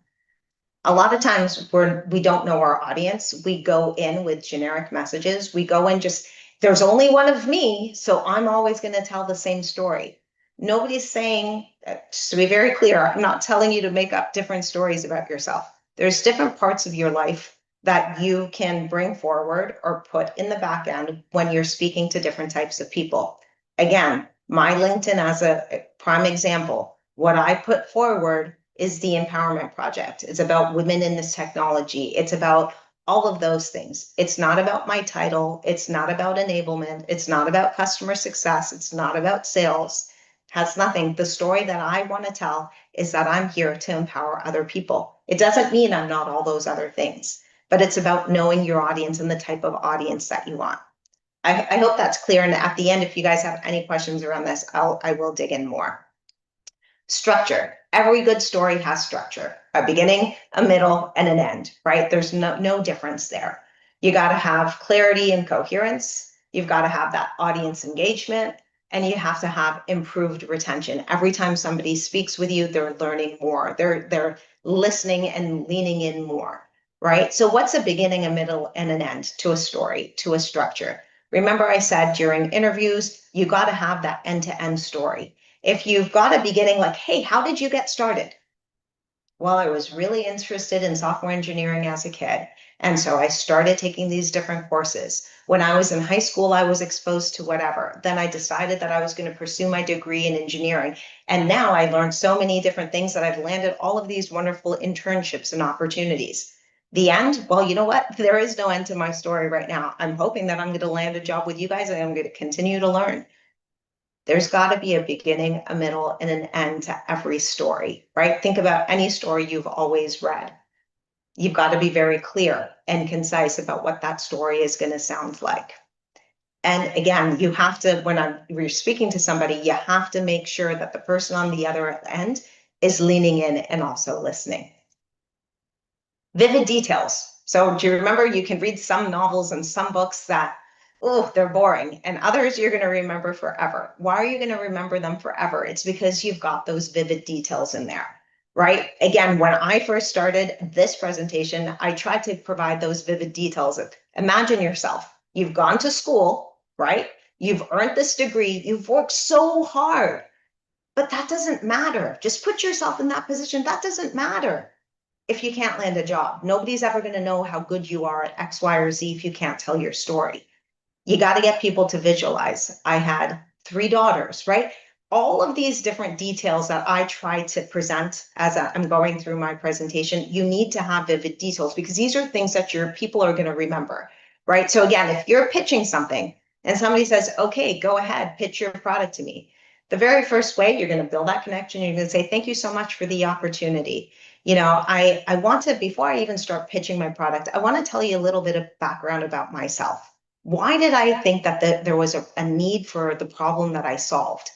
A lot of times we don't know our audience. We go in with generic messages. We go in just, there's only one of me, so I'm always going to tell the same story. Nobody's saying, just to be very clear, I'm not telling you to make up different stories about yourself. There's different parts of your life that you can bring forward or put in the back end when you're speaking to different types of people. Again, my LinkedIn as a prime example, what I put forward is the empowerment project. It's about women in this technology. It's about all of those things. It's not about my title. It's not about enablement. It's not about customer success. It's not about sales. It has nothing. The story that I want to tell is that I'm here to empower other people. It doesn't mean I'm not all those other things, but it's about knowing your audience and the type of audience that you want. I hope that's clear. And at the end, if you guys have any questions around this, I will dig in more. Structure. Every good story has structure, a beginning, a middle, and an end, right? There's no difference there. You got to have clarity and coherence. You've got to have that audience engagement, and you have to have improved retention. Every time somebody speaks with you, they're learning more. They're listening and leaning in more, right? So what's a beginning, a middle, and an end to a story, to a structure? Remember I said during interviews, you got to have that end-to-end story. If you've got a beginning like, hey, how did you get started? Well, I was really interested in software engineering as a kid. And so I started taking these different courses. When I was in high school, I was exposed to whatever. Then I decided that I was going to pursue my degree in engineering. And now I learned so many different things that I've landed all of these wonderful internships and opportunities. The end? Well, you know what? There is no end to my story right now. I'm hoping that I'm going to land a job with you guys and I'm going to continue to learn. There's got to be a beginning, a middle, and an end to every story, right? Think about any story you've always read. You've got to be very clear and concise about what that story is going to sound like. And again, you have to, you're speaking to somebody, you have to make sure that the person on the other end is leaning in and also listening. Vivid details. So do you remember, you can read some novels and some books that, oh, they're boring, and others you're going to remember forever. Why are you going to remember them forever? It's because you've got those vivid details in there, right? Again, when I first started this presentation, I tried to provide those vivid details of, imagine yourself, you've gone to school, right? You've earned this degree, you've worked so hard, but that doesn't matter. Just put yourself in that position. That doesn't matter if you can't land a job. Nobody's ever going to know how good you are at X, Y, or Z if you can't tell your story. You got to get people to visualize. I had 3 daughters, right? All of these different details that I try to present as I'm going through my presentation, you need to have vivid details because these are things that your people are going to remember, right? So again, if you're pitching something and somebody says, okay, go ahead, pitch your product to me. The very first way you're going to build that connection, you're going to say, thank you so much for the opportunity. I want to, before I even start pitching my product, I want to tell you a little bit of background about myself. Why did I think that there was a need for the problem that I solved?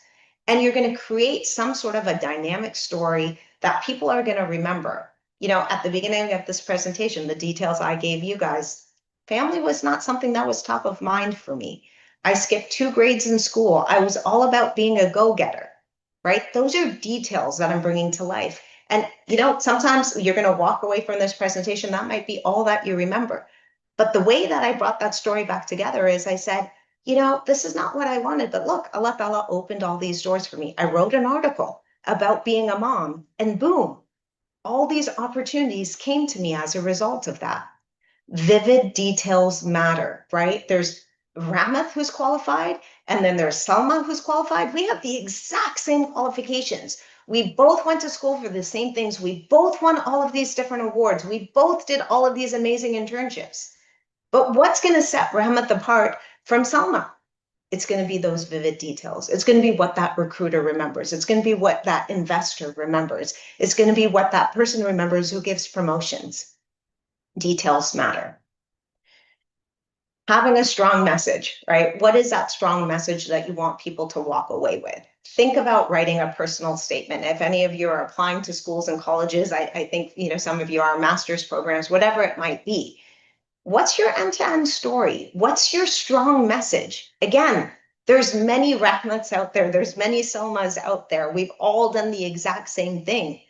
And you're going to create some sort of a dynamic story that people are going to remember. At the beginning of this presentation, the details I gave you guys, Family was not something that was top of mind for me. I skipped 2 grades in school. I was all about being a go-getter, right? Those are details that I'm bringing to life. And, sometimes you're going to walk away from this presentation. That might be all that you remember. But the way that I brought that story back together is I said, this is not what I wanted, but look, Allah Ta'ala opened all these doors for me. I wrote an article about being a mom, and boom, all these opportunities came to me as a result of that. Vivid details matter, right? There's Rehmat who's qualified, and then there's Salma who's qualified. We have the exact same qualifications. We both went to school for the same things. We both won all of these different awards. We both did all of these amazing internships. But what's going to set Rehmat apart from Salma? It's going to be those vivid details. It's going to be what that recruiter remembers. It's going to be what that investor remembers. It's going to be what that person remembers who gives promotions. Details matter. Having a strong message, right? What is that strong message that you want people to walk away with? Think about writing a personal statement. If any of you are applying to schools and colleges, I think, some of you are master's programs, whatever it might be. What's your end-to-end story? What's your strong message? Again, there's many Rehmats out there. There's many Selmas out there. We've all done the exact same thing.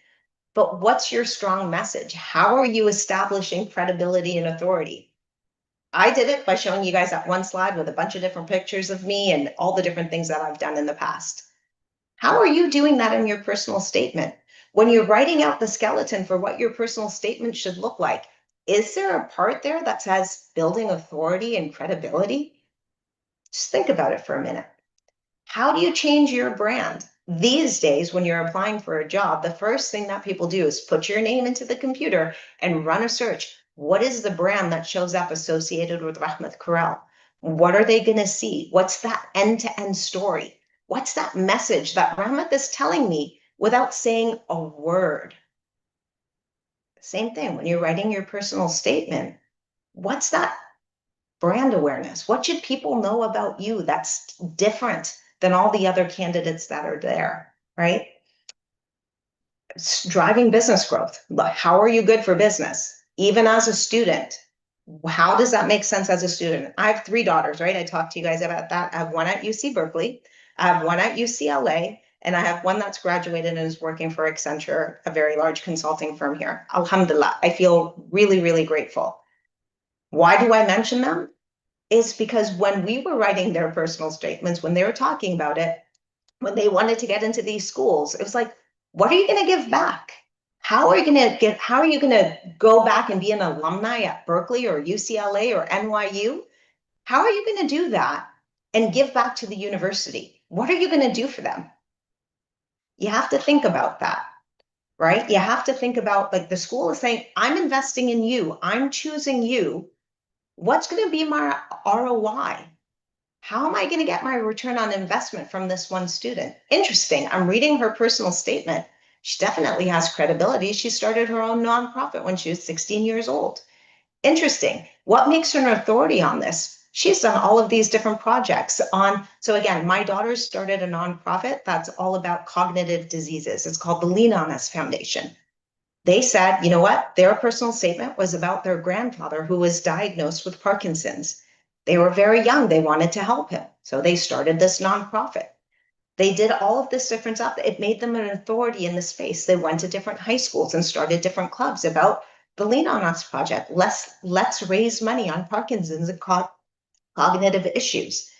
But what's your strong message? How are you establishing credibility and authority? I did it by showing you guys that one slide with a bunch of different pictures of me and all the different things that I've done in the past. How are you doing that in your personal statement? When you're writing out the skeleton for what your personal statement should look like, is there a part there that says building authority and credibility? Just think about it for a minute. How do you change your brand? These days, when you're applying for a job, the first thing that people do is put your name into the computer and run a search. What is the brand that shows up associated with Rehmat Karel? What are they going to see? What's that end-to-end story? What's that message that Rehmat is telling me without saying a word? Same thing when you're writing your personal statement. What's that brand awareness? What should people know about you that's different than all the other candidates that are there, right? Driving business growth. How are you good for business? Even as a student, how does that make sense as a student? I have 3 daughters, right? I talked to you guys about that. I have one at UC Berkeley, I have one at UCLA, and I have one that's graduated and is working for Accenture, a very large consulting firm here. Alhamdulillah, I feel really, really grateful. Why do I mention them? Is because when we were writing their personal statements, when they were talking about it, when they wanted to get into these schools, it was like, what are you going to give back? How are you going to go back and be an alumni at Berkeley or UCLA or NYU? How are you going to do that and give back to the university? What are you going to do for them? You have to think about that, right? You have to think about, like, the school is saying, I'm investing in you. I'm choosing you. What's going to be my ROI? How am I going to get my return on investment from this one student? Interesting. I'm reading her personal statement. She definitely has credibility. She started her own nonprofit when she was 16 years old. Interesting. What makes her an authority on this? She's done all of these different projects on. So again, my daughter started a nonprofit that's all about cognitive diseases. It's called the Lean On Us Foundation. They said, you know what? Their personal statement was about their grandfather who was diagnosed with Parkinson's. They were very young. They wanted to help him. So they started this nonprofit. They did all of this different stuff. It made them an authority in the space. They went to different high schools and started different clubs about the Lean On Us project. Let's raise money on Parkinson's and cognitive issues.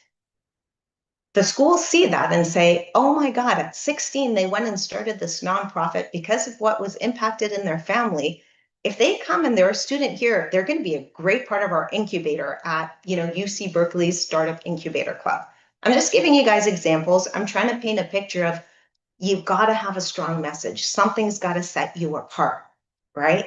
The schools see that and say, oh my God, at 16, they went and started this nonprofit because of what was impacted in their family. If they come and they're a student here, they're going to be a great part of our incubator at, UC Berkeley's Startup Incubator Club. I'm just giving you guys examples. I'm trying to paint a picture of, you've got to have a strong message. Something's got to set you apart, right?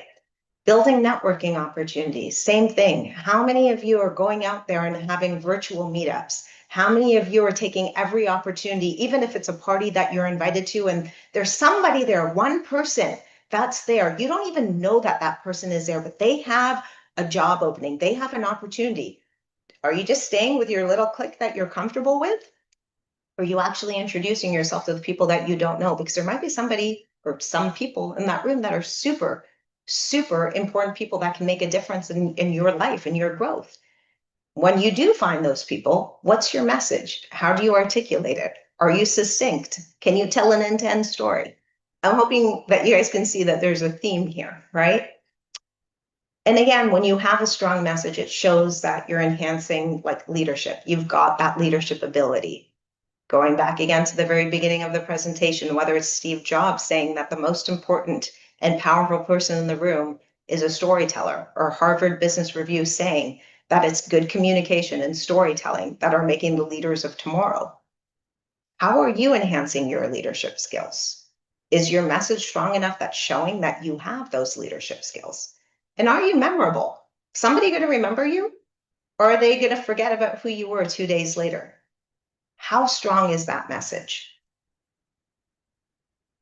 Building networking opportunities, same thing. How many of you are going out there and having virtual meetups? How many of you are taking every opportunity, even if it's a party that you're invited to and there's somebody there, one person that's there. You don't even know that that person is there, but they have a job opening. They have an opportunity. Are you just staying with your little clique that you're comfortable with? Or are you actually introducing yourself to the people that you don't know? Because there might be somebody or some people in that room that are super, super important people that can make a difference in your life and your growth. When you do find those people, what's your message? How do you articulate it? Are you succinct? Can you tell an end-to-end story? I'm hoping that you guys can see that there's a theme here, right? And again, when you have a strong message, it shows that you're enhancing like leadership. You've got that leadership ability. Going back again to the very beginning of the presentation, whether it's Steve Jobs saying that the most important and powerful person in the room is a storyteller, or Harvard Business Review saying that it's good communication and storytelling that are making the leaders of tomorrow. How are you enhancing your leadership skills? Is your message strong enough that's showing that you have those leadership skills? And are you memorable? Somebody going to remember you? Or are they going to forget about who you were 2 days later? How strong is that message?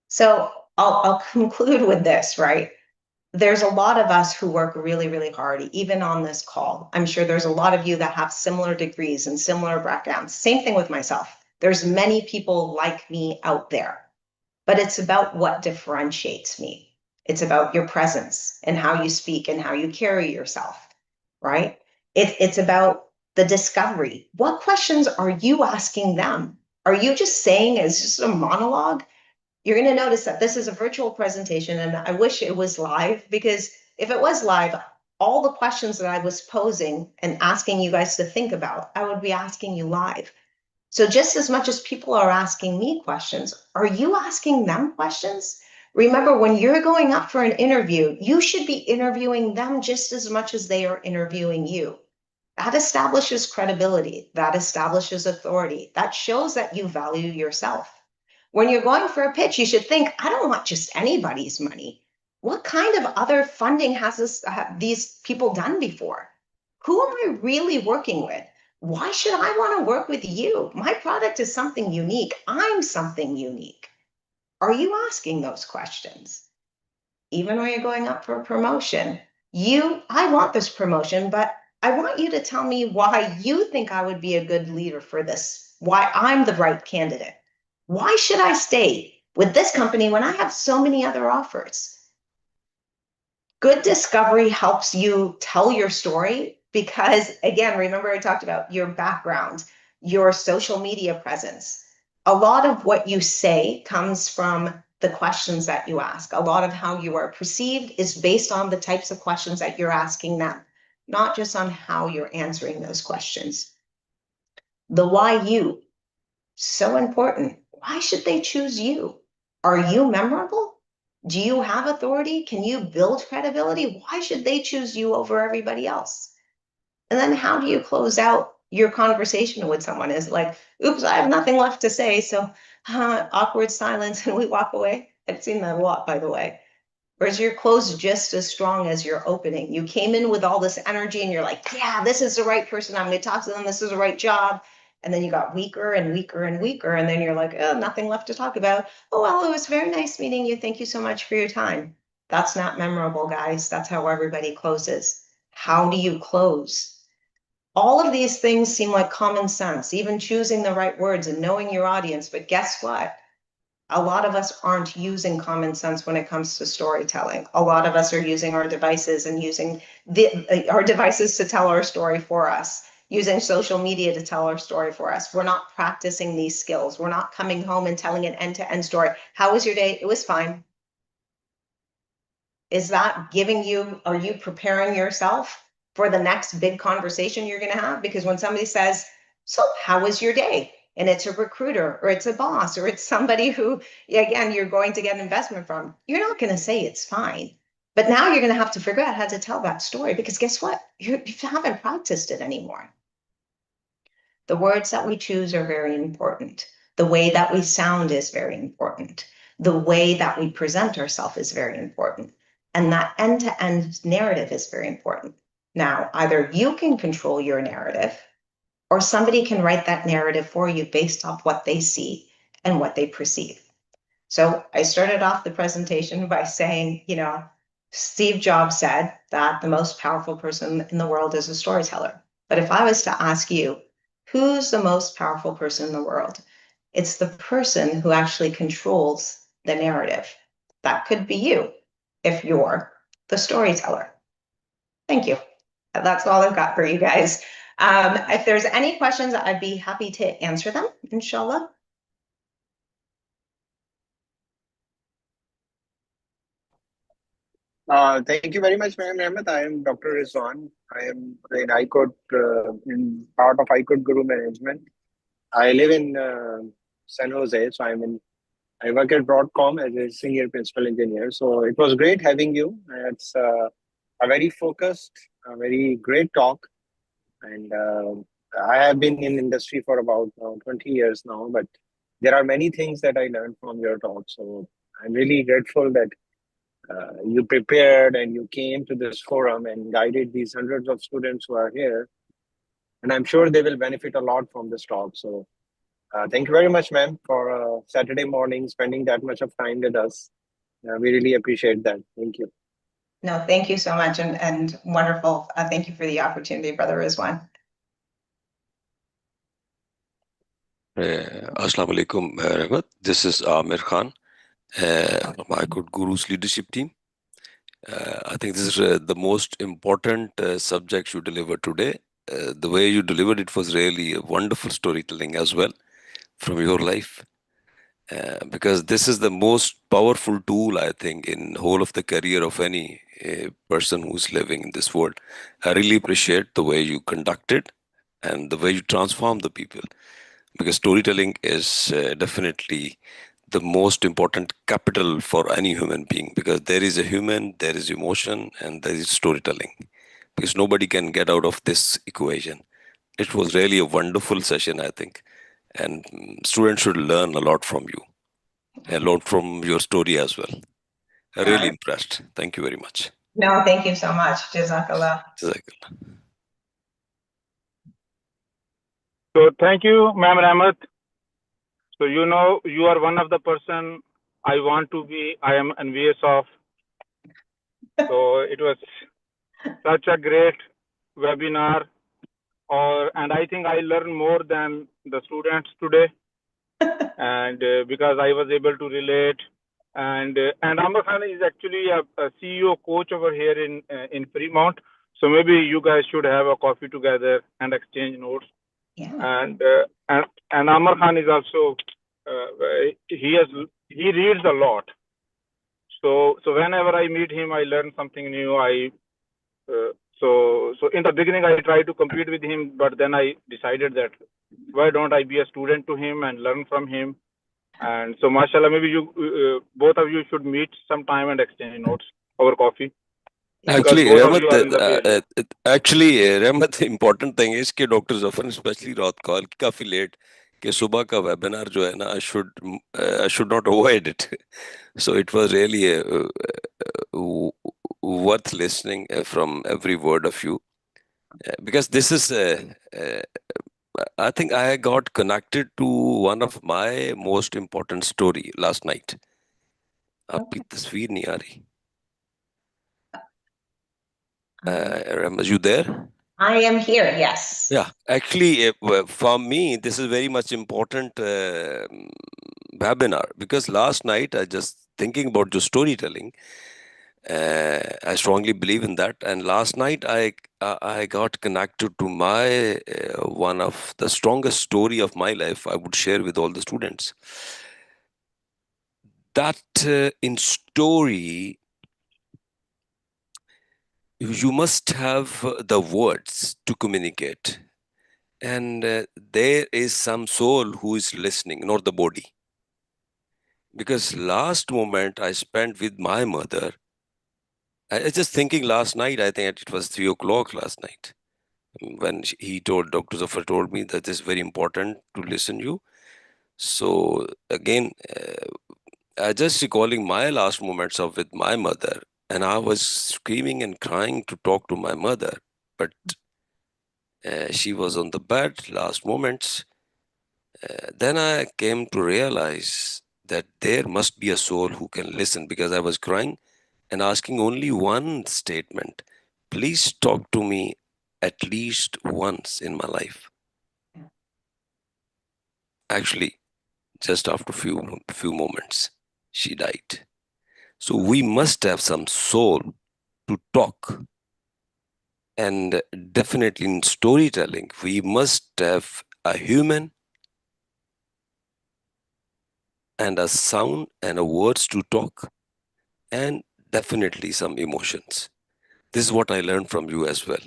So I'll conclude with this, right? There's a lot of us who work really, really hard, even on this call. I'm sure there's a lot of you that have similar degrees and similar backgrounds. Same thing with myself. There's many people like me out there, but it's about what differentiates me. It's about your presence and how you speak and how you carry yourself, right? It's about the discovery. What questions are you asking them? Are you just saying it's just a monologue? You're going to notice that this is a virtual presentation, and I wish it was live, because if it was live, all the questions that I was posing and asking you guys to think about, I would be asking you live. So just as much as people are asking me questions, are you asking them questions? Remember, when you're going up for an interview, you should be interviewing them just as much as they are interviewing you. That establishes credibility. That establishes authority. That shows that you value yourself. When you're going for a pitch, you should think, I don't want just anybody's money. What kind of other funding has these people done before? Who am I really working with? Why should I want to work with you? My product is something unique. I'm something unique. Are you asking those questions? Even when you're going up for a promotion, I want this promotion, but I want you to tell me why you think I would be a good leader for this, why I'm the right candidate. Why should I stay with this company when I have so many other offers? Good discovery helps you tell your story because, again, remember I talked about your background, your social media presence. A lot of what you say comes from the questions that you ask. A lot of how you are perceived is based on the types of questions that you're asking them, not just on how you're answering those questions. The why you, so important. Why should they choose you? Are you memorable? Do you have authority? Can you build credibility? Why should they choose you over everybody else? And then how do you close out your conversation with someone? Is it like, oops, I have nothing left to say. So awkward silence and we walk away. I've seen that a lot, by the way. Or is your close just as strong as your opening? You came in with all this energy and you're like, yeah, this is the right person. I'm going to talk to them. This is the right job. And then you got weaker and weaker and weaker. And then you're like, oh, nothing left to talk about. Oh, well, it was very nice meeting you. Thank you so much for your time. That's not memorable, guys. That's how everybody closes. How do you close? All of these things seem like common sense, even choosing the right words and knowing your audience. But guess what? A lot of us aren't using common sense when it comes to storytelling. A lot of us are using our devices and using our devices to tell our story for us, using social media to tell our story for us. We're not practicing these skills. We're not coming home and telling an end-to-end story. How was your day? It was fine. Is that giving you, are you preparing yourself for the next big conversation you're going to have? Because when somebody says, so how was your day? And it's a recruiter or it's a boss or it's somebody who, again, you're going to get investment from, you're not going to say it's fine. But now you're going to have to figure out how to tell that story, because guess what? You haven't practiced it anymore. The words that we choose are very important. The way that we sound is very important. The way that we present ourselves is very important. And that end-to-end narrative is very important. Now, either you can control your narrative or somebody can write that narrative for you based off what they see and what they perceive. So I started off the presentation by saying, Steve Jobs said that the most powerful person in the world is a storyteller. But if I was to ask you, who's the most powerful person in the world? It's the person who actually controls the narrative. That could be you if you're the storyteller. Thank you. That's all I've got for you guys. If there's any questions, I'd be happy to answer them, inshallah. Thank you very much, ma'am. Rehmat. I am Dr. Rizwan. I am in ICOT, in part of ICOT Guru Management. I live in San Jose, so I work at Broadcom as a senior principal engineer. So it was great having you. It's a very focused, a very great talk, and I have been in industry for about 20 years now. But there are many things that I learned from your talk. So I'm really grateful that you prepared and you came to this forum and guided these hundreds of students who are here. And I'm sure they will benefit a lot from this talk. So thank you very much, ma'am, for Saturday morning spending that much of time with us. We really appreciate that. Thank you. No, thank you so much, and wonderful. Thank you for the opportunity, Brother Rizwan. Assalamu alaikum, Rehmat. This is Amir Khan from ICOT Guru's leadership team. I think this is the most important subject you delivered today. The way you delivered it was really a wonderful storytelling as well from your life. Because this is the most powerful tool, I think, in whole of the career of any person who's living in this world. I really appreciate the way you conducted and the way you transform the people. Because storytelling is definitely the most important capital for any human being, because there is a human, there is emotion, and there is storytelling, because nobody can get out of this equation. It was really a wonderful session, I think, and students should learn a lot from you, a lot from your story as well. I'm really impressed. Thank you very much. No, thank you so much. Jazakallah. Jazakallah. So thank you, Ma'am Rehmat. So you are one of the person I want to be. I am envious of. So it was such a great webinar, and I think I learned more than the students today, and because I was able to relate. And Amar Khan is actually a CEO coach over here in Fremont. So maybe you guys should have a coffee together and exchange notes. Yeah. And Amar Khan is also he reads a lot. So whenever I meet him, I learn something new. So in the beginning I tried to compete with him, but then I decided that why don't I be a student to him and learn from him. And so mashallah, maybe you both of you should meet sometime and exchange notes over coffee. Actually, Because both of you Rehmat, are in the Bay Area. Rehmat, important thing is कि doctor Zafar specially रात call काफी late कि सुबह का webinar जो है ना I should not avoid it. So it was really worth listening from every word of you, because this is I think I got connected to one of my most important story last night. आपकी तस्वीर नहीं आ रही. Rehmat, you there? I am here, yes. Yeah, actually, for me, this is very much important webinar, because last night I just thinking about your storytelling. I strongly believe in that, and last night I got connected to my one of the strongest story of my life. I would share with all the students that in story you must have the words to communicate. And there is some soul who is listening, not the body. Because last moment I spent with my mother, I was just thinking last night, I think it was 3 o'clock last night, when Dr. Zafar told me that it's very important to listen you. So again, I just recalling my last moments of with my mother, and I was screaming and crying to talk to my mother, but she was on the bed last moments. Then I came to realize that there must be a soul who can listen, because I was crying and asking only one statement: please talk to me at least once in my life. Actually, just after few moments, she died. So we must have some soul to talk. And definitely in storytelling, we must have a human and a sound and a words to talk, and definitely some emotions. This is what I learned from you as well.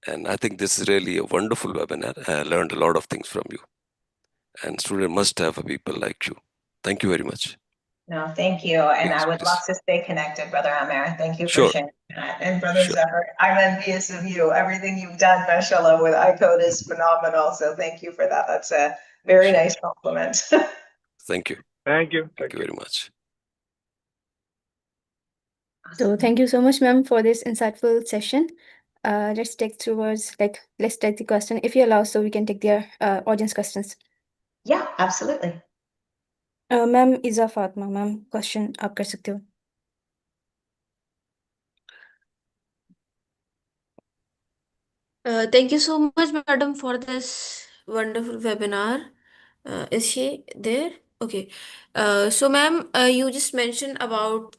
And I think this is really a wonderful webinar. I learned a lot of things from you. And student must have a people like you. Thank you very much. No, thank you. And Please, I would love please. to stay connected, Brother Amir. Thank you for Sure, sharing that. And Brother sure. Zephyr, I'm envious of you. Everything you've done, mashallah, with iCode is phenomenal. So thank you for that. That's a very Sure. nice compliment. Thank you. Thank you. Thank you very much. So thank you so much, ma'am, for this insightful session. Let's take let's take the question, if you allow, so we can take their audience questions. Yeah, absolutely. Ma'am Iza Fatima ma'am question आप कर सकते हो. Thank you so much, madam, for this wonderful webinar. Is she there? Okay. So, ma'am, you just mentioned about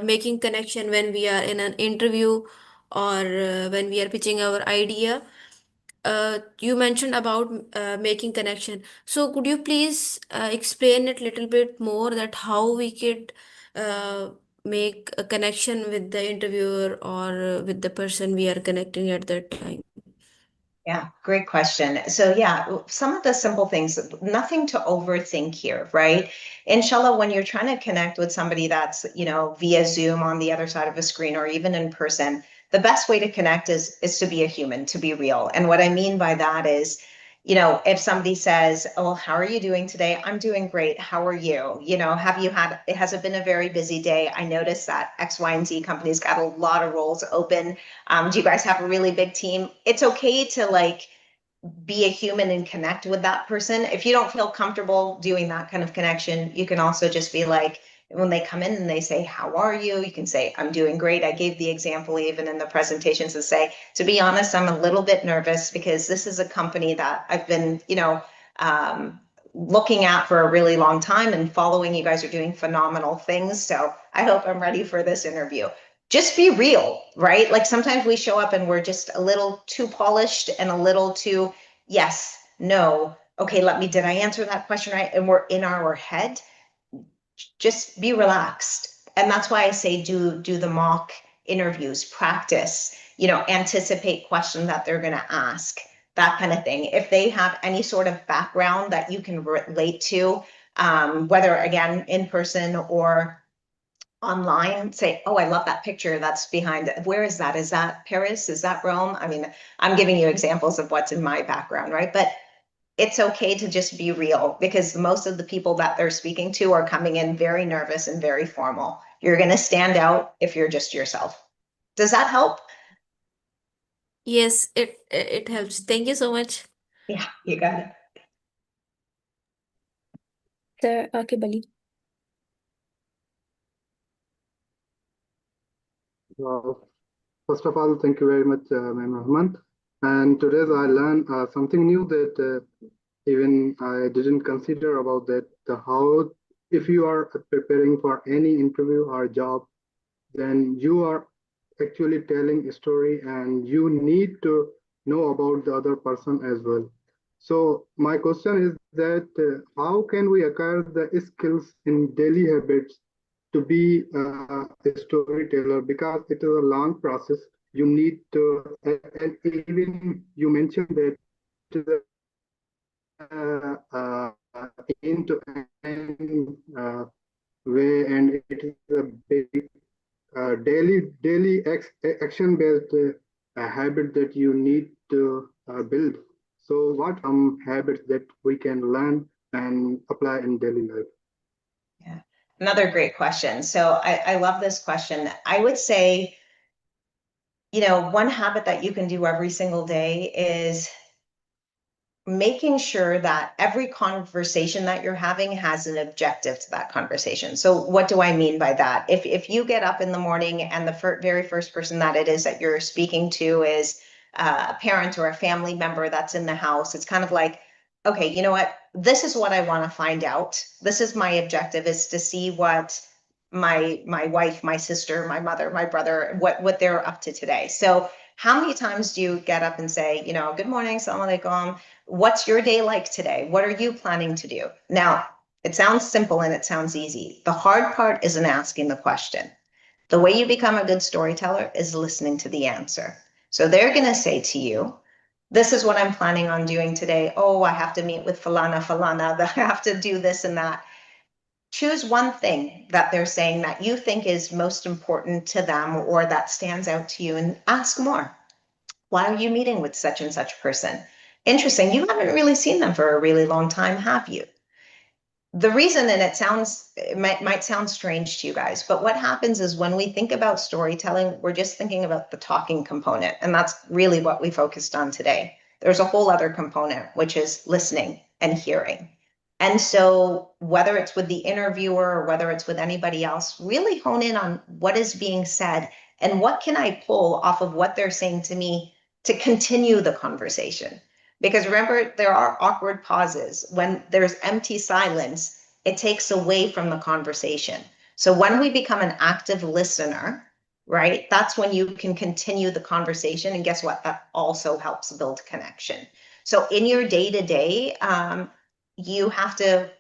making connection when we are in an interview or when we are pitching our idea. You mentioned about making connection. So, could you please explain it a little bit more that how we could uh, make a connection with the interviewer or with the person we are connecting at that time? Yeah, great question. So yeah, some of the simple things, nothing to overthink here, right? Inshallah, when you're trying to connect with somebody that's, via Zoom on the other side of a screen or even in person, the best way to connect is to be a human, to be real. And what I mean by that is, if somebody says, "Oh, how are you doing today?" "I'm doing great. How are you?" Has it been a very busy day? I noticed that X, Y, and Z companies got a lot of roles open. Do you guys have a really big team? It's okay to be a human and connect with that person. If you don't feel comfortable doing that kind of connection, you can also just be like, when they come in and they say, "How are you?" You can say, "I'm doing great." I gave the example even in the presentations to say, to be honest, I'm a little bit nervous because this is a company that I've been, looking at for a really long time and following. You guys are doing phenomenal things. So I hope I'm ready for this interview. Just be real, right? Like sometimes we show up and we're just a little too polished and a little too, yes, no, okay, did I answer that question right? And we're in our head. Just be relaxed. And that's why I say do the mock interviews, practice, anticipate questions that they're going to ask, that kind of thing. If they have any sort of background that you can relate to, whether again in person or online, say, "Oh, I love that picture that's behind it. Where is that? Is that Paris? Is that Rome?" I mean, I'm giving you examples of what's in my background, right? But it's okay to just be real because most of the people that they're speaking to are coming in very nervous and very formal. You're going to stand out if you're just yourself. Does that help? Yes, it helps. Thank you so much. Yeah, you got it. Sir Akib Ali. First of all, thank you very much, Ma'am Rahman. And today I learned something new that even I didn't consider about that. How, if you are preparing for any interview or job, then you are actually telling a story and you need to know about the other person as well. So my question is that how can we acquire the skills in daily habits to be a storyteller, because it is a long process. You need to, and even you mentioned that it is a end to end way, and it is a big daily action based habit that you need to build. So what habits that we can learn and apply in daily life? Yeah. Another great question. So I love this question. I would say, one habit that you can do every single day is making sure that every conversation that you're having has an objective to that conversation. So what do I mean by that? If you get up in the morning and the very first person that it is that you're speaking to is a parent or a family member that's in the house, it's kind of like, okay, you know what? This is what I want to find out. This is my objective, is to see what my wife, my sister, my mother, my brother, what they're up to today. So how many times do you get up and say, good morning, salam alaikum, what's your day like today? What are you planning to do? Now, it sounds simple and it sounds easy. The hard part isn't asking the question. The way you become a good storyteller is listening to the answer. So they're going to say to you, this is what I'm planning on doing today. Oh, I have to meet with falana, I have to do this and that. Choose one thing that they're saying that you think is most important to them or that stands out to you and ask more. Why are you meeting with such and such person? Interesting. You haven't really seen them for a really long time, have you? The reason, and it might sound strange to you guys, but what happens is when we think about storytelling, we're just thinking about the talking component. And that's really what we focused on today. There's a whole other component, which is listening and hearing. And so whether it's with the interviewer or whether it's with anybody else, really hone in on what is being said and what can I pull off of what they're saying to me to continue the conversation. Because remember, there are awkward pauses. When there's empty silence, it takes away from the conversation. So when we become an active listener, right, that's when you can continue the conversation. And guess what? That also helps build connection. So in your day-to-day, you have to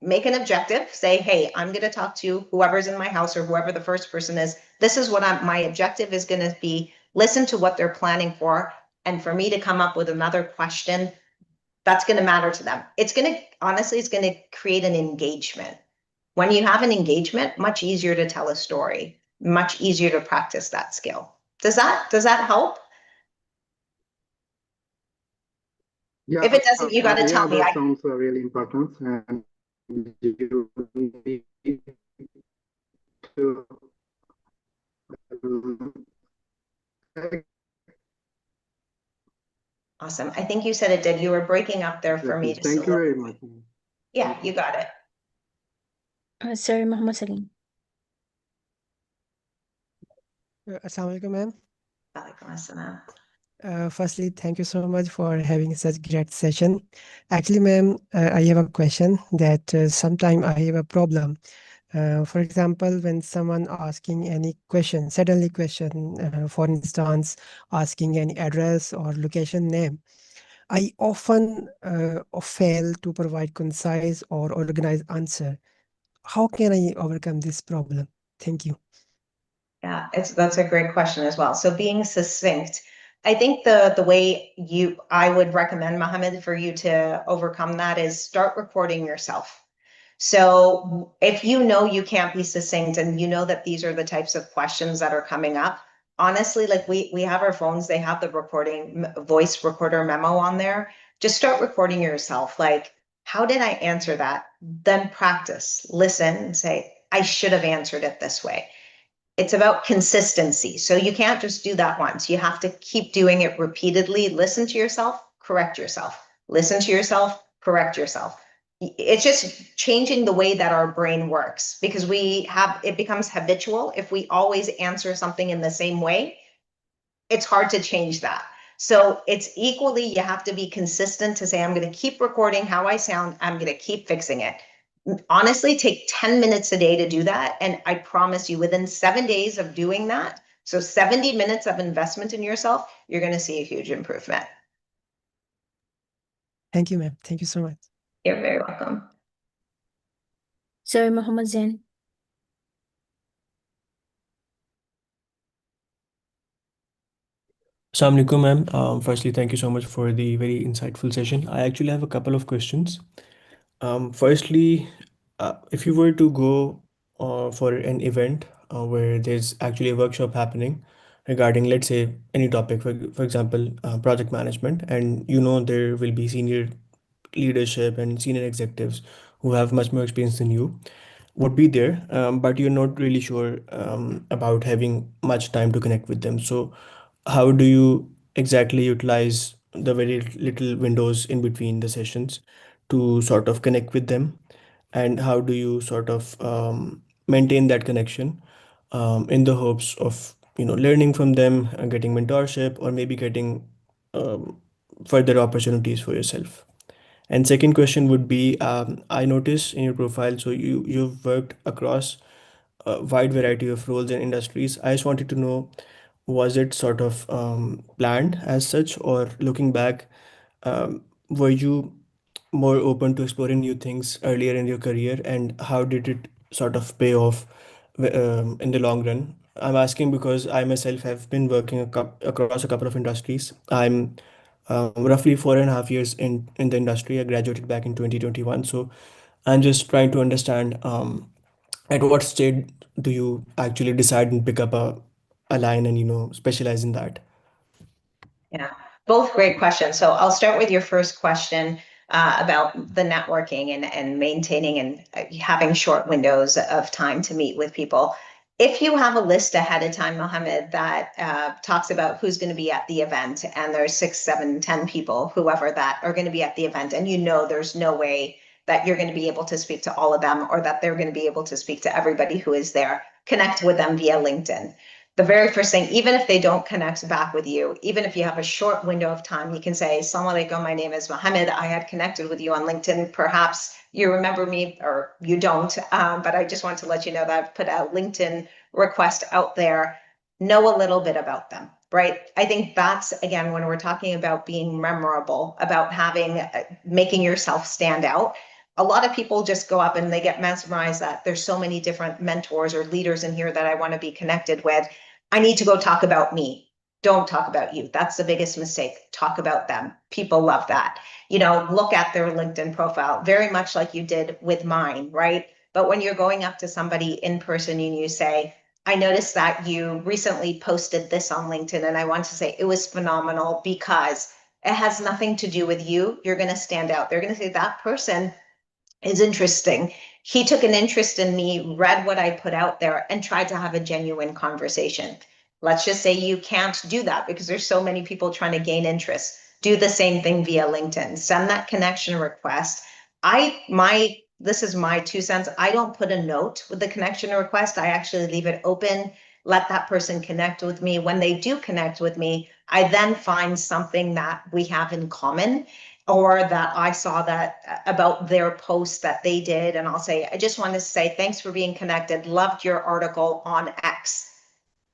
make an objective, say, hey, I'm going to talk to whoever's in my house or whoever the first person is. This is what my objective is going to be. Listen to what they're planning for. And for me to come up with another question that's going to matter to them. It's going to, honestly, it's going to create an engagement. When you have an engagement, much easier to tell a story, much easier to practice that skill. Does that help? Yeah, If it doesn't, you got to yeah, tell me. that sounds really important. And you need to Awesome. I think you said it did. You were breaking up there for me. exactly. Just Thank a you little very bit. much. Yeah, you got it. Sir Mohammed Salim. Assalamualaikum, ma'am. Walaikum assalam. Firstly, thank you so much for having such great session. Actually, ma'am, I have a question that sometime I have a problem. For example, when someone asking any question, suddenly question, for instance, asking any address or location name, I often fail to provide concise or organized answer. How can I overcome this problem? Thank you. Yeah, that's a great question as well. So being succinct, I think the way I would recommend, Mohammed, for you to overcome that is start recording yourself. So if you know you can't be succinct and you know that these are the types of questions that are coming up, honestly, like we have our phones, they have the recording voice recorder memo on there. Just start recording yourself. Like, how did I answer that? Then practice, listen, and say, I should have answered it this way. It's about consistency. So you can't just do that once. You have to keep doing it repeatedly. Listen to yourself, correct yourself. Listen to yourself, correct yourself. It's just changing the way that our brain works because it becomes habitual. If we always answer something in the same way, it's hard to change that. So it's equally, you have to be consistent to say, I'm going to keep recording how I sound. I'm going to keep fixing it. Honestly, take 10 minutes a day to do that. And I promise you, within 7 days of doing that, so 70 minutes of investment in yourself, you're going to see a huge improvement. Thank you, ma'am. Thank you so much. You're very welcome. Sir Mohammed Zain. Assalamu alaikum, ma'am. Firstly, thank you so much for the very insightful session. I actually have a couple of questions. Firstly, if you were to go for an event where there's actually a workshop happening regarding, let's say, any topic, for example, project management, and you know there will be senior leadership and senior executives who have much more experience than you would be there, but you're not really sure about having much time to connect with them. So, how do you exactly utilize the very little windows in between the sessions to sort of connect with them? And how do you sort of maintain that connection in the hopes of learning from them, getting mentorship, or maybe getting um, further opportunities for yourself? And second question would be, I notice in your profile, so you've worked across a wide variety of roles and industries. I just wanted to know, was it sort of planned as such, or looking back, were you more open to exploring new things earlier in your career, and how did it sort of pay off in the long run? I'm asking because I myself have been working across a couple of industries. I'm roughly 4.5 years in the industry. I graduated back in 2021, so I'm just trying to understand at what stage do you actually decide and pick up a line and specialize in that? Yeah, both great questions. So I'll start with your first question about the networking and maintaining and having short windows of time to meet with people. If you have a list ahead of time, Mohammed, that talks about who's going to be at the event, and there's 6, 7, 10 people, whoever that are going to be at the event, and there's no way that you're going to be able to speak to all of them, or that they're going to be able to speak to everybody who is there, connect with them via LinkedIn. The very first thing, even if they don't connect back with you, even if you have a short window of time, you can say, Assalamu alaikum, my name is Mohammed. I had connected with you on LinkedIn. Perhaps you remember me or you don't, but I just want to let you know that I've put a LinkedIn request out there. Know a little bit about them, right? I think that's, again, when we're talking about being memorable, about making yourself stand out. A lot of people just go up and they get mesmerized that there's so many different mentors or leaders in here that I want to be connected with. I need to go talk about me. Don't talk about you. That's the biggest mistake. Talk about them. People love that. Look at their LinkedIn profile, very much like you did with mine, right? But when you're going up to somebody in person and you say, I noticed that you recently posted this on LinkedIn, and I want to say it was phenomenal because it has nothing to do with you. You're going to stand out. They're going to say that person is interesting. He took an interest in me, read what I put out there, and tried to have a genuine conversation. Let's just say you can't do that because there's so many people trying to gain interest. Do the same thing via LinkedIn. Send that connection request. This is my 2 cents. I don't put a note with the connection request. I actually leave it open, let that person connect with me. When they do connect with me, I then find something that we have in common, or that I saw that about their post that they did. And I'll say, I just want to say, thanks for being connected. Loved your article on X.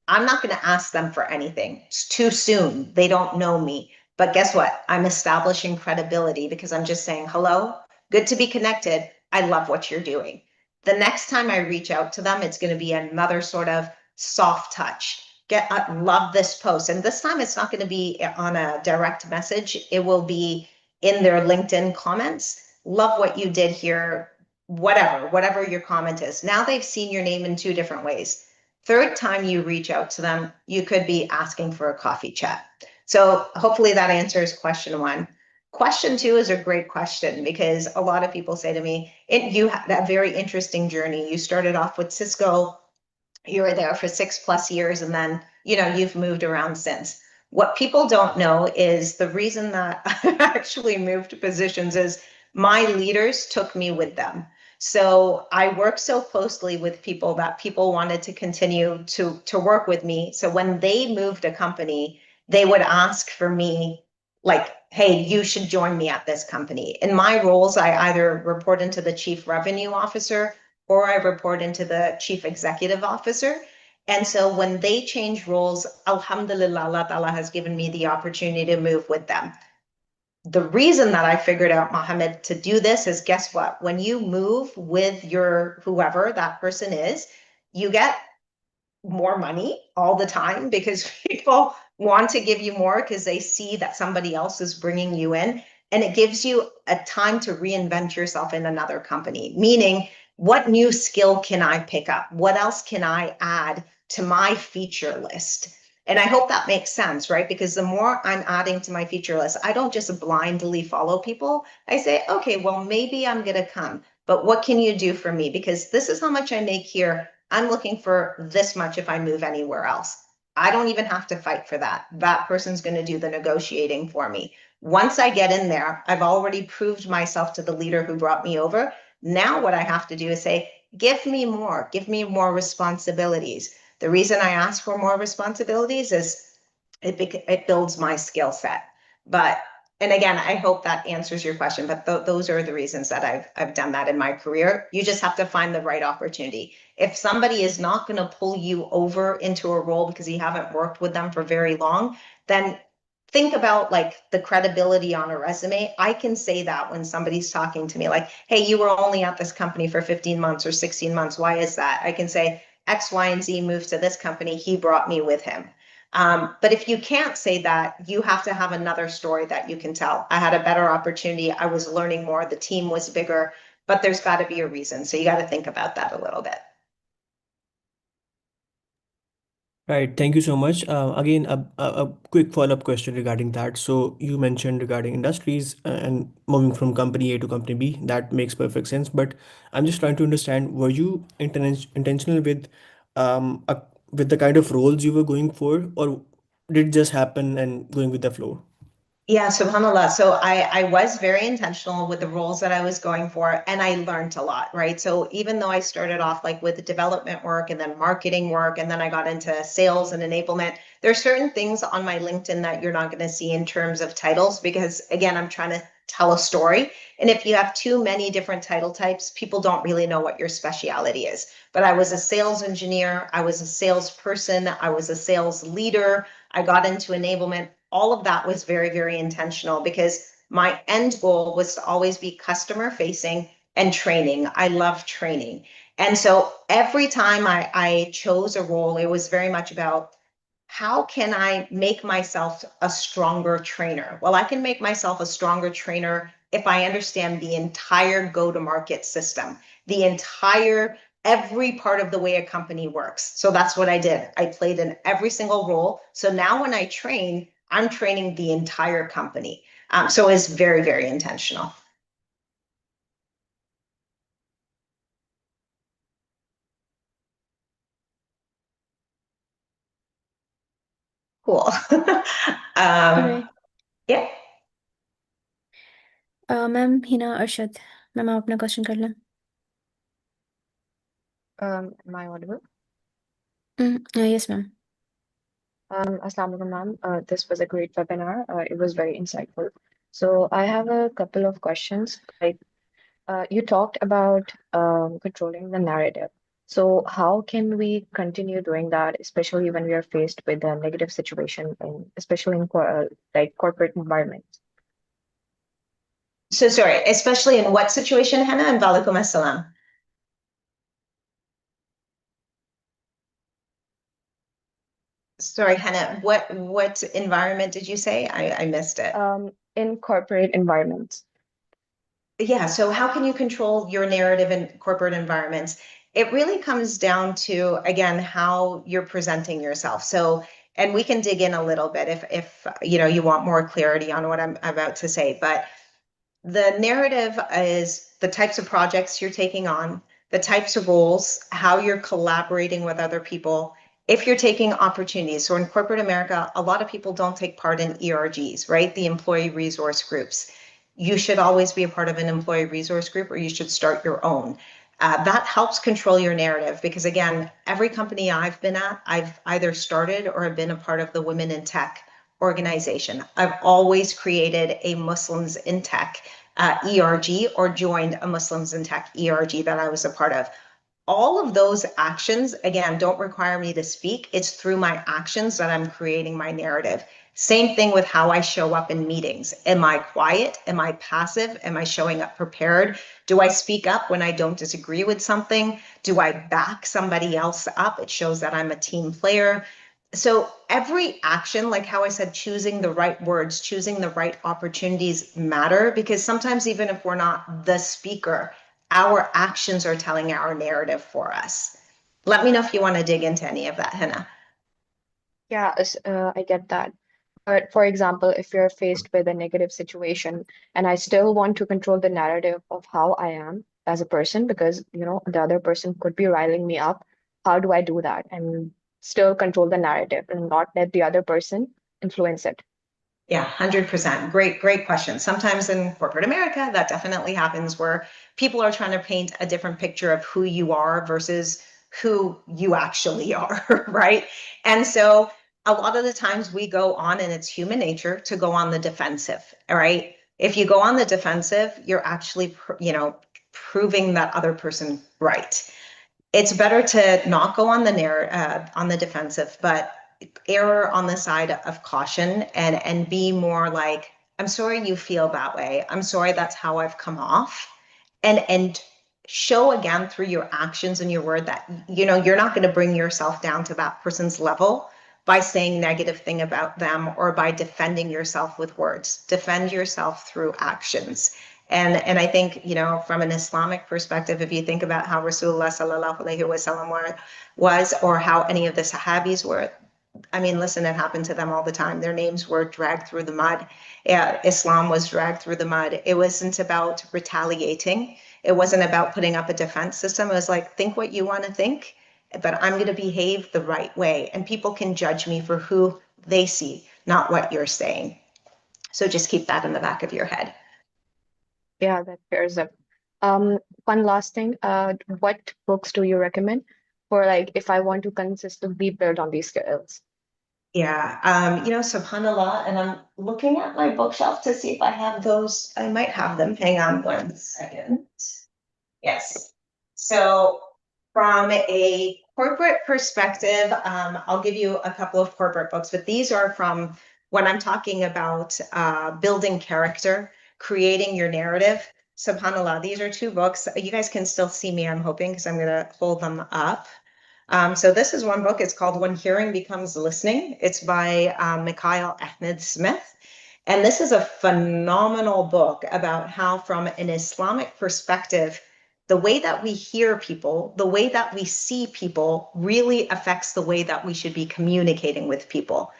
I'm not going to ask them for anything. It's too soon. They don't know me. But guess what? I'm establishing credibility because I'm just saying, hello, good to be connected. I love what you're doing. The next time I reach out to them, it's going to be another sort of soft touch. Love this post. And this time it's not going to be on a direct message. It will be in their LinkedIn comments. Love what you did here. Whatever your comment is. Now they've seen your name in 2 different ways. Third time you reach out to them, you could be asking for a coffee chat. So hopefully that answers question 1. Question 2 is a great question because a lot of people say to me, you had a very interesting journey. You started off with Cisco, you were there for 6+ years, and then, you've moved around since. What people don't know is the reason that I actually moved positions is my leaders took me with them. So I work so closely with people that people wanted to continue to work with me. So when they moved a company, they would ask for me, like, hey, you should join me at this company. In my roles, I either report into the chief revenue officer or I report into the chief executive officer. And so when they change roles, alhamdulillah, Allah Ta'ala has given me the opportunity to move with them. The reason that I figured out, Mohammed, to do this is, guess what? When you move with your whoever that person is, you get more money all the time because people want to give you more because they see that somebody else is bringing you in. And it gives you a time to reinvent yourself in another company, meaning what new skill can I pick up? What else can I add to my feature list? And I hope that makes sense, right? Because the more I'm adding to my feature list, I don't just blindly follow people. I say, okay, well, maybe I'm going to come, but what can you do for me? Because this is how much I make here. I'm looking for this much if I move anywhere else. I don't even have to fight for that. That person's going to do the negotiating for me. Once I get in there, I've already proved myself to the leader who brought me over. Now what I have to do is say, give me more responsibilities. The reason I ask for more responsibilities is it builds my skill set. But And again, I hope that answers your question, but those are the reasons that I've done that in my career. You just have to find the right opportunity. If somebody is not going to pull you over into a role because you haven't worked with them for very long, then think about like the credibility on a resume. I can say that when somebody's talking to me like, hey, you were only at this company for 15 months or 16 months. Why is that? I can say X, Y, and Z moved to this company. He brought me with him. But if you can't say that, you have to have another story that you can tell. I had a better opportunity. I was learning more. The team was bigger, but there's got to be a reason. So you got to think about that a little bit. Right. Thank you so much. Again, a quick follow-up question regarding that. So you mentioned regarding industries and moving from company A to company B. That makes perfect sense. But I'm just trying to understand, were you intentional with the kind of roles you were going for, or did it just happen and going with the flow? Yeah, subhanAllah. So I was very intentional with the roles that I was going for, and I learned a lot, right? So even though I started off like with the development work and then marketing work, and then I got into sales and enablement, there's certain things on my LinkedIn that you're not going to see in terms of titles, because again, I'm trying to tell a story. And if you have too many different title types, people don't really know what your specialty is. But I was a sales engineer, I was a salesperson, I was a sales leader, I got into enablement. All of that was very, very intentional because my end goal was to always be customer facing and training. I love training. And so every time I chose a role, it was very much about how can I make myself a stronger trainer? Well, I can make myself a stronger trainer if I understand the entire go-to-market system, the entire every part of the way a company works. So that's what I did. I played in every single role. So now when I train, I'm training the entire company. So it's very, very intentional. Cool. Alright. Yeah. Ma'am Hina Arshad ma'am आप अपना question कर लें. Am I audible? Yes ma'am. Assalamu alaikum, ma'am. This was a great webinar. It was very insightful. So I have a couple of questions. Like you talked about controlling the narrative. So how can we continue doing that, especially when we are faced with a negative situation, especially in like corporate environments? So sorry, especially in what situation, Hannah? And Walaikum Assalam. Sorry, Hannah, what environment did you say? I missed it. In corporate environments. Yeah, so how can you control your narrative in corporate environments? It really comes down to, again, how you're presenting yourself. So, and we can dig in a little bit if you know you want more clarity on what I'm about to say, but the narrative is the types of projects you're taking on, the types of roles, how you're collaborating with other people, if you're taking opportunities. So in corporate America, a lot of people don't take part in ERGs, right? The employee resource groups. You should always be a part of an employee resource group, or you should start your own. That helps control your narrative because, again, every company I've been at, I've either started or have been a part of the Women in Tech organization. I've always created a Muslims in Tech ERG or joined a Muslims in Tech ERG that I was a part of. All of those actions, again, don't require me to speak. It's through my actions that I'm creating my narrative. Same thing with how I show up in meetings. Am I quiet? Am I passive? Am I showing up prepared? Do I speak up when I don't disagree with something? Do I back somebody else up? It shows that I'm a team player. So every action, like how I said, choosing the right words, choosing the right opportunities matter, because sometimes even if we're not the speaker, our actions are telling our narrative for us. Let me know if you want to dig into any of that, Hannah. Yeah, I get that. But for example, if you're faced with a negative situation and I still want to control the narrative of how I am as a person, because you know the other person could be riling me up, how do I do that and still control the narrative and not let the other person influence it? Yeah, 100%. Great question. Sometimes in corporate America, that definitely happens where people are trying to paint a different picture of who you are versus who you actually are, right? And so a lot of the times we go on, and it's human nature to go on the defensive, all right? If you go on the defensive, you're actually, proving that other person right. It's better to not go on the defensive, but err on the side of caution and be more like, I'm sorry you feel that way. I'm sorry that's how I've come off. And show again through your actions and your word that, you're not going to bring yourself down to that person's level by saying negative thing about them or by defending yourself with words. Defend yourself through actions. And I think, from an Islamic perspective, if you think about how Rasulullah sallallahu alaihi wasallam was, or how any of the Sahabis were, I mean, listen, it happened to them all the time. Their names were dragged through the mud. Islam was dragged through the mud. It wasn't about retaliating. It wasn't about putting up a defense system. It was like, think what you want to think, but I'm going to behave the right way. And people can judge me for who they see, not what you're saying. So just keep that in the back of your head. Yeah, that pairs up. One last thing, what books do you recommend for like if I want to consistently build on these skills? Yeah, subhanAllah, and I'm looking at my bookshelf to see if I have those. I might have them. Hang on 1 second. Yes. So from a corporate perspective, I'll give you a couple of corporate books, but these are from when I'm talking about building character, creating your narrative. SubhanAllah, these are 2 books. You guys can still see me, I'm hoping, because I'm going to hold them up. So this is one book. It's called When Hearing Becomes Listening. It's by Mikhail Ahmed Smith. And this is a phenomenal book about how, from an Islamic perspective, the way that we hear people, the way that we see people really affects the way that we should be communicating with people.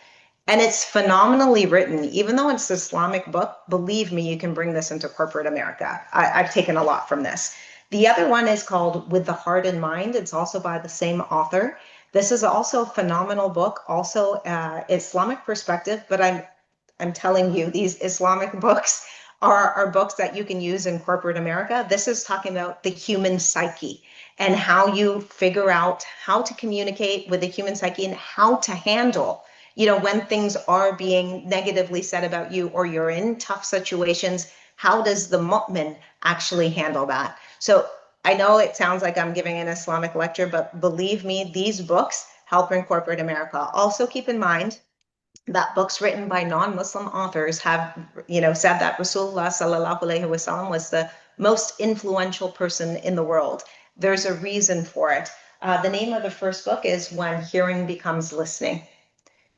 And it's phenomenally written. Even though it's an Islamic book, believe me, you can bring this into corporate America. I've taken a lot from this. The other one is called With the Heart in Mind. It's also by the same author. This is also a phenomenal book, also Islamic perspective, but I'm telling you, these Islamic books are books that you can use in corporate America. This is talking about the human psyche and how you figure out how to communicate with the human psyche and how to handle, when things are being negatively said about you or you're in tough situations. How does the mu'min actually handle that? So I know it sounds like I'm giving an Islamic lecture, but believe me, these books help in corporate America. Also keep in mind that books written by non-Muslim authors have, said that Rasulullah sallallahu alaihi wasallam was the most influential person in the world. There's a reason for it. The name of the first book is When Hearing Becomes Listening.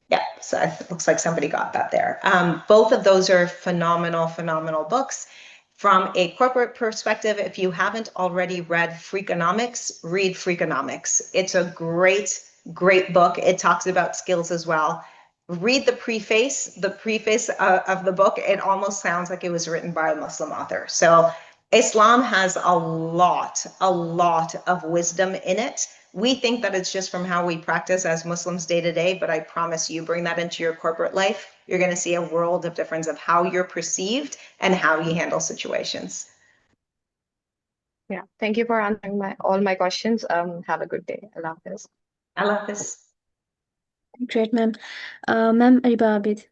Yeah, so it looks like somebody got that there. Both of those are phenomenal, phenomenal books. From a corporate perspective, if you haven't already read Freakonomics, read Freakonomics. It's a great, great book. It talks about skills as well. Read the preface of the book. It almost sounds like it was written by a Muslim author. So Islam has a lot of wisdom in it. We think that it's just from how we practice as Muslims day to day, but I promise you, bring that into your corporate life, you're going to see a world of difference of how you're perceived and how you handle situations. Yeah, thank you for answering all my questions. Have a good day. Allah Hafiz. Allah Hafiz. Great, ma'am. Ma'am Ariba Abid.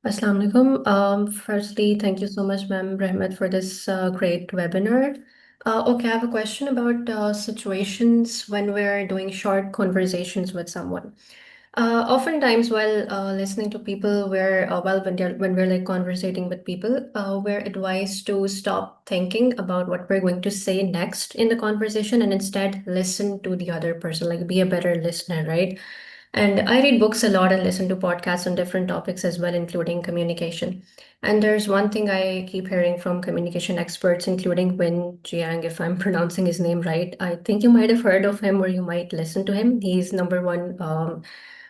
Assalamu alaikum. Firstly, thank you so much, ma'am Rehmat, for this great webinar. Okay, I have a question about situations when we're doing short conversations with someone. Oftentimes, while listening to people, when we're like conversating with people, we're advised to stop thinking about what we're going to say next in the conversation and instead listen to the other person, like be a better listener, right? And I read books a lot and listen to podcasts on different topics as well, including communication. And there's one thing I keep hearing from communication experts, including Win Jiang, if I'm pronouncing his name right. I think you might have heard of him or you might listen to him. He's number one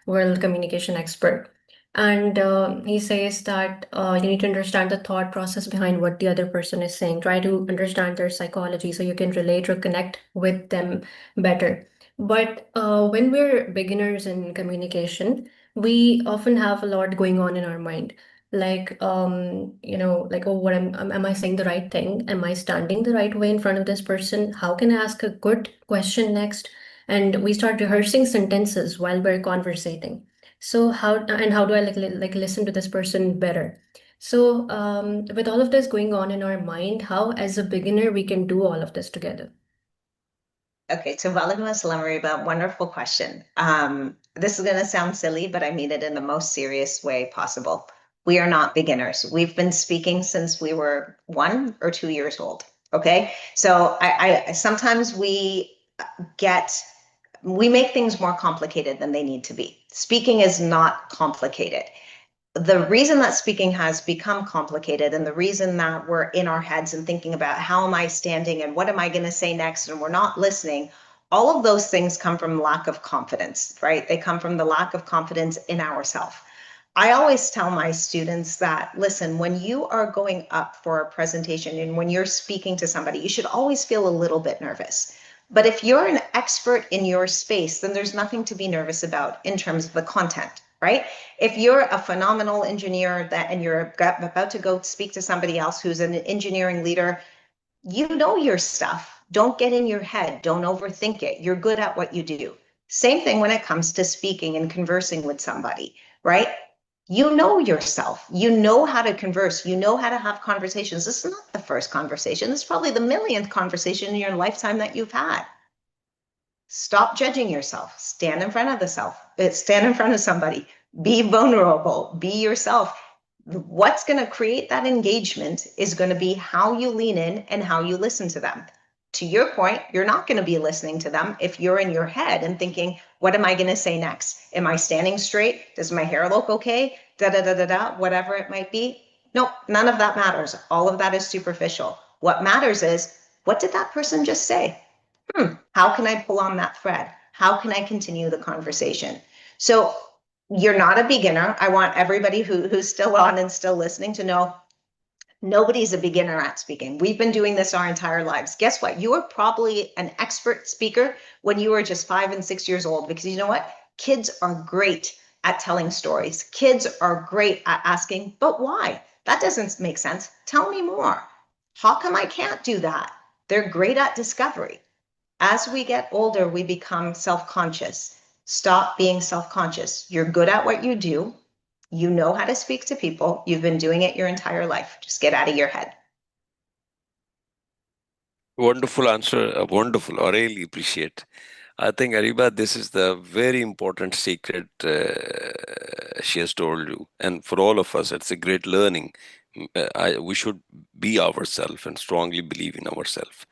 world communication expert. And he says that you need to understand the thought process behind what the other person is saying. Try to understand their psychology so you can relate or connect with them better. But when we're beginners in communication, we often have a lot going on in our mind. Like, like, oh, am I saying the right thing? Am I standing the right way in front of this person? How can I ask a good question next? and we start rehearsing sentences while we're conversating. So how do I like listen to this person better? So with all of this going on in our mind, how as a beginner we can do all of this together? Okay, so Walaikum Assalam, Reba. Wonderful question. This is going to sound silly, but I mean it in the most serious way possible. We are not beginners. We've been speaking since we were 1 or 2 years old. Okay, so I sometimes we make things more complicated than they need to be. Speaking is not complicated. The reason that speaking has become complicated and the reason that we're in our heads and thinking about how am I standing and what am I going to say next and we're not listening, all of those things come from lack of confidence, right? They come from the lack of confidence in ourselves. I always tell my students that, listen, when you are going up for a presentation and when you're speaking to somebody, you should always feel a little bit nervous. But if you're an expert in your space, then there's nothing to be nervous about in terms of the content, right? If you're a phenomenal engineer and you're about to go speak to somebody else who's an engineering leader, you know your stuff. Don't get in your head. Don't overthink it. You're good at what you do. Same thing when it comes to speaking and conversing with somebody, right? You know yourself. You know how to converse. You know how to have conversations. This is not the first conversation. This is probably the millionth conversation in your lifetime that you've had. Stop judging yourself. Stand in front of stand in front of somebody. Be vulnerable. Be yourself. What's going to create that engagement is going to be how you lean in and how you listen to them. To your point, you're not going to be listening to them if you're in your head and thinking, what am I going to say next? Am I standing straight? Does my hair look okay? Da da da da da, whatever it might be. Nope, none of that matters. All of that is superficial. What matters is, what did that person just say? How can I pull on that thread? How can I continue the conversation? So you're not a beginner. I want everybody who's still on and still listening to know nobody's a beginner at speaking. We've been doing this our entire lives. Guess what? You were probably an expert speaker when you were just 5 and 6 years old, because you know what? Kids are great at telling stories. Kids are great at asking, but why? That doesn't make sense. Tell me more. How come I can't do that? They're great at discovery. As we get older, we become self-conscious. Stop being self-conscious. You're good at what you do. You know how to speak to people. You've been doing it your entire life. Just get out of your head. Wonderful answer. Wonderful. I really appreciate. I think, Ariba, this is the very important secret she has told you. And for all of us, it's a great learning. We should be ourselves and strongly believe in ourselves.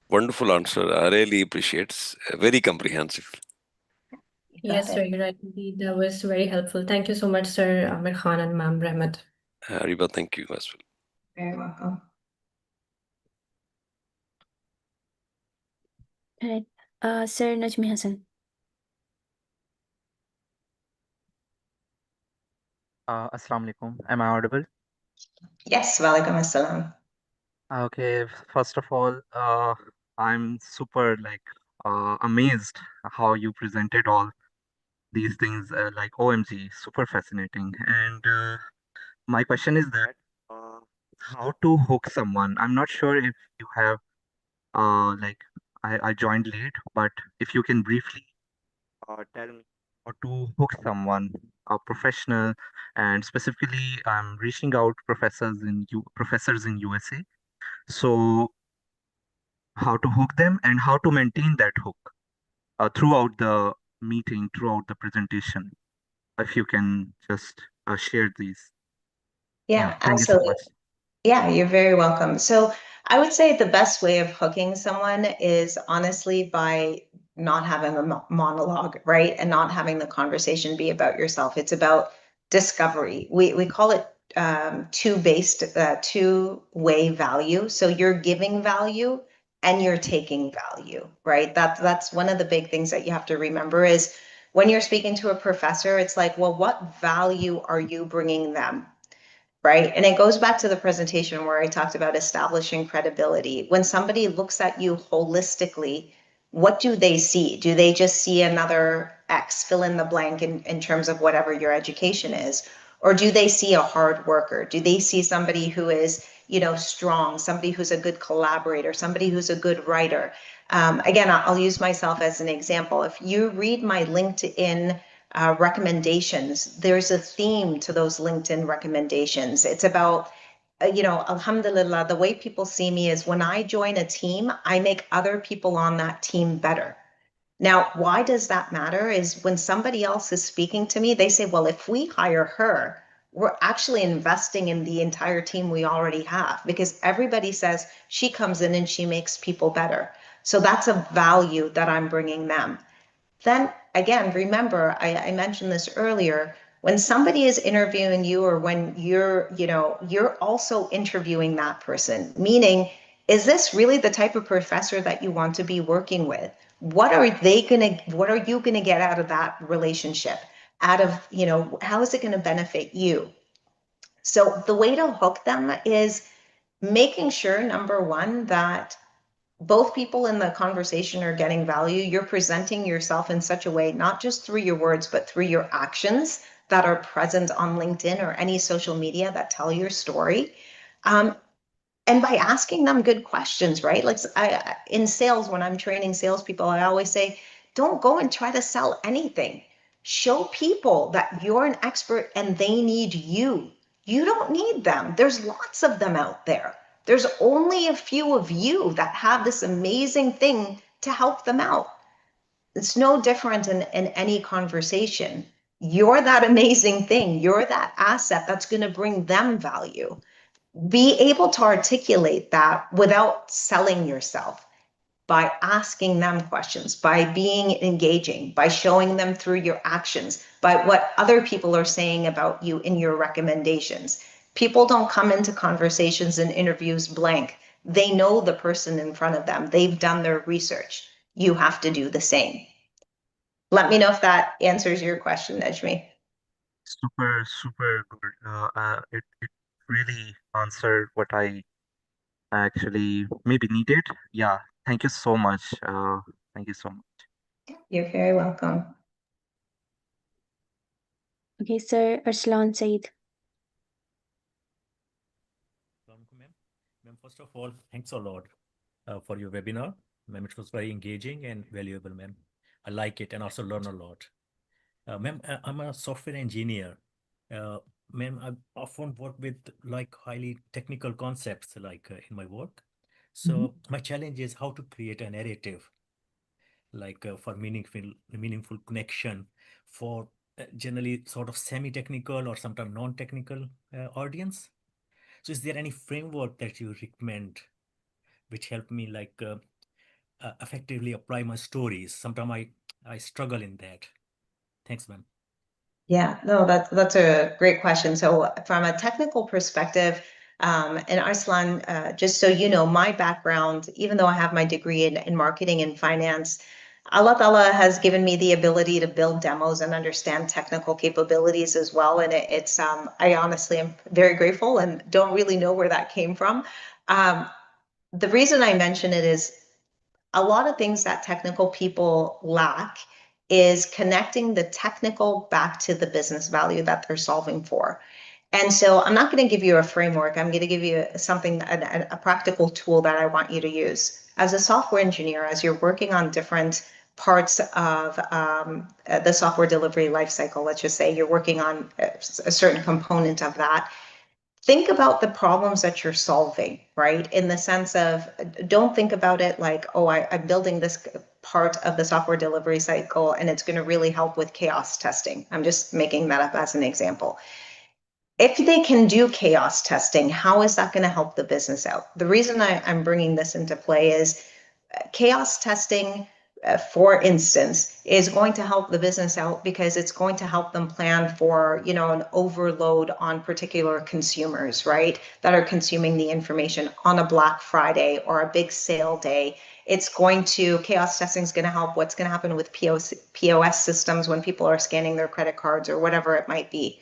Wonderful answer. I really appreciate it. Very comprehensive. Yes, sir, you're right. Indeed, that was very helpful. Thank you so much, Sir Amir Khan and Ma'am Rehmat. Ariba, thank you as well. Very welcome. Right. Sir Najmi Hassan. Assalamu alaikum. Am I audible? Yes, walaikum assalam. Okay, first of all, I'm super amazed how you presented all these things like OMG, super fascinating. And my question is that how to hook someone? I'm not sure if you have like I joined late, but if you can briefly tell me how to hook someone, a professional, and specifically I'm reaching out professors in USA. So how to hook them and how to maintain that hook throughout the meeting, throughout the presentation. If you can just share these. Yeah, Thank you so absolutely. much. Yeah, you're very welcome. So I would say the best way of hooking someone is honestly by not having a monologue, right? And not having the conversation be about yourself. It's about discovery. We call it two-way value. So you're giving value and you're taking value, right? That's one of the big things that you have to remember is when you're speaking to a professor, it's like, well, what value are you bringing them? Right. And it goes back to the presentation where I talked about establishing credibility. When somebody looks at you holistically, what do they see? Do they just see another X, fill in the blank in terms of whatever your education is? Or do they see a hard worker? Do they see somebody who is, strong, somebody who's a good collaborator, somebody who's a good writer. Again, I'll use myself as an example. If you read my LinkedIn recommendations, there's a theme to those LinkedIn recommendations. It's about, alhamdulillah, the way people see me is when I join a team, I make other people on that team better. Now, why does that matter is when somebody else is speaking to me, they say, well, if we hire her, we're actually investing in the entire team we already have, because everybody says she comes in and she makes people better. So that's a value that I'm bringing them. Then again, remember, I mentioned this earlier, when somebody is interviewing you, or when you're also interviewing that person, meaning, is this really the type of professor that you want to be working with? What are you gonna get out of that relationship? How is it gonna benefit you? So the way to hook them is making sure, number one, that both people in the conversation are getting value. You're presenting yourself in such a way, not just through your words, but through your actions that are present on LinkedIn or any social media that tell your story. And by asking them good questions, right? Like in sales, when I'm training salespeople, I always say, don't go and try to sell anything. Show people that you're an expert and they need you. You don't need them. There's lots of them out there. There's only a few of you that have this amazing thing to help them out. It's no different in any conversation. You're that amazing thing. You're that asset that's going to bring them value. Be able to articulate that without selling yourself, by asking them questions, by being engaging, by showing them through your actions, by what other people are saying about you in your recommendations. People don't come into conversations and interviews blank. They know the person in front of them. They've done their research. You have to do the same. Let me know if that answers your question, Najmi. Super, super good. It really answered what I actually maybe needed. Yeah, thank you so much. Thank you so much. You're very welcome. Okay, Sir Arslan Said. Ma'am, first of all, thanks a lot for your webinar. Ma'am, it was very engaging and valuable, ma'am. I like it and also learn a lot. Ma'am, I'm a software engineer. Ma'am, I often work with like highly technical concepts like in my work. So my challenge is how to create a narrative like for meaningful connection for generally sort of semi-technical or sometimes non-technical audience. So is there any framework that you recommend which help me like effectively apply my stories? Sometimes I struggle in that. Thanks, ma'am. Yeah, no, that's a great question. So from a technical perspective, and Arslan, just so you know, my background, even though I have my degree in marketing and finance, Allah Ta'ala has given me the ability to build demos and understand technical capabilities as well. And it's, I honestly am very grateful and don't really know where that came from. The reason I mention it is a lot of things that technical people lack is connecting the technical back to the business value that they're solving for. And so I'm not going to give you a framework. I'm going to give you something, a practical tool that I want you to use. As a software engineer, as you're working on different parts of the software delivery lifecycle, let's just say you're working on a certain component of that, think about the problems that you're solving, right? In the sense of, don't think about it like, oh, I'm building this part of the software delivery cycle and it's going to really help with chaos testing. I'm just making that up as an example. If they can do chaos testing, how is that going to help the business out? The reason I'm bringing this into play is chaos testing, for instance, is going to help the business out because it's going to help them plan for, an overload on particular consumers, right? That are consuming the information on a Black Friday or a big sale day. Chaos testing is going to help what's going to happen with POS systems when people are scanning their credit cards or whatever it might be.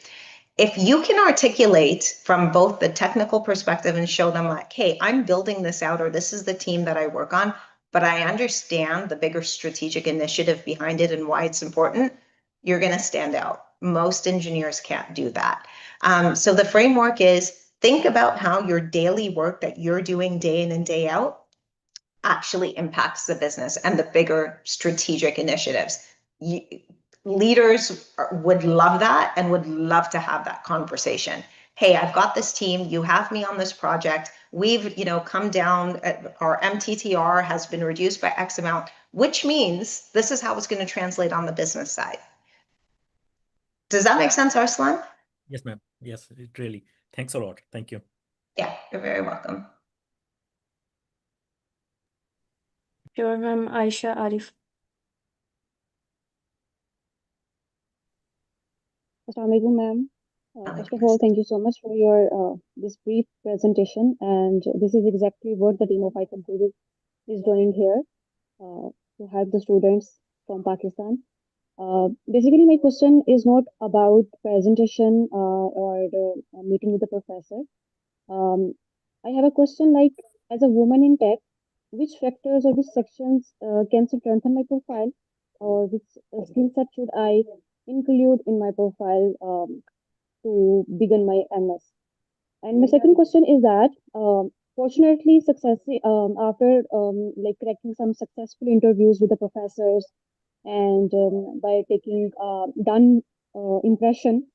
If you can articulate from both the technical perspective and show them like, hey, I'm building this out, or this is the team that I work on, but I understand the bigger strategic initiative behind it and why it's important, you're going to stand out. Most engineers can't do that. So the framework is think about how your daily work that you're doing day in and day out actually impacts the business and the bigger strategic initiatives. Leaders would love that and would love to have that conversation. Hey, I've got this team, you have me on this project, we've come down, our MTTR has been reduced by X amount, which means this is how it's going to translate on the business side. Does that make sense, Arslan? Yes, ma'am. Yes, it really. Thanks a lot. Thank you. Yeah, you're very welcome. Sure, ma'am. Aisha Arif. Assalamualaikum, ma'am. First of all, thank you so much for your this brief presentation, and this is exactly what the team of ICON Guru is doing here to help the students from Pakistan. Basically, my question is not about presentation or meeting with the professor. I have a question like, as a woman in tech, which factors or which sections can strengthen my profile, or which skill set should I include in my profile to begin my MS? And my second question is that, fortunately, after like cracking some successful interviews with the professors and by taking done impression,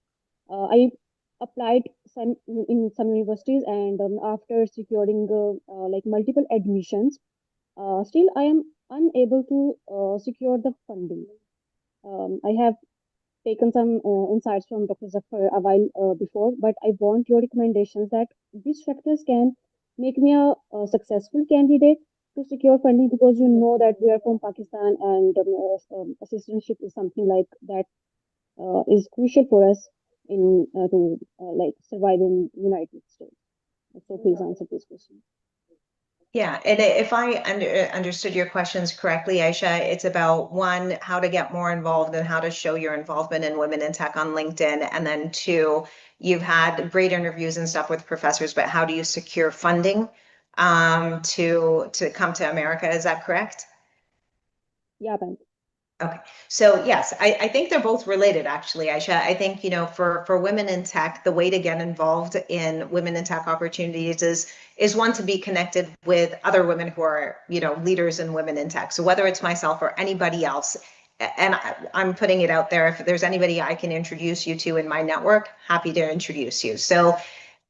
I applied some in some universities, and after securing like multiple admissions, still I am unable to secure the funding. I have taken some insights from Dr. Zafar a while before, but I want your recommendations that which factors can make me a successful candidate to secure funding, because you know that we are from Pakistan, and assistantship is something like that is crucial for us in to like survive in United States. So please answer this question. Yeah, and if I understood your questions correctly, Aisha, it's about one, how to get more involved and how to show your involvement in women in tech on LinkedIn. And then two, you've had great interviews and stuff with professors, but how do you secure funding to come to America? Is that correct? Yeah, thank you. Okay, so yes, I think they're both related, actually, Aisha. I think, for women in tech, the way to get involved in women in tech opportunities is one, to be connected with other women who are, leaders in women in tech. So whether it's myself or anybody else, and I'm putting it out there, if there's anybody I can introduce you to in my network, happy to introduce you. So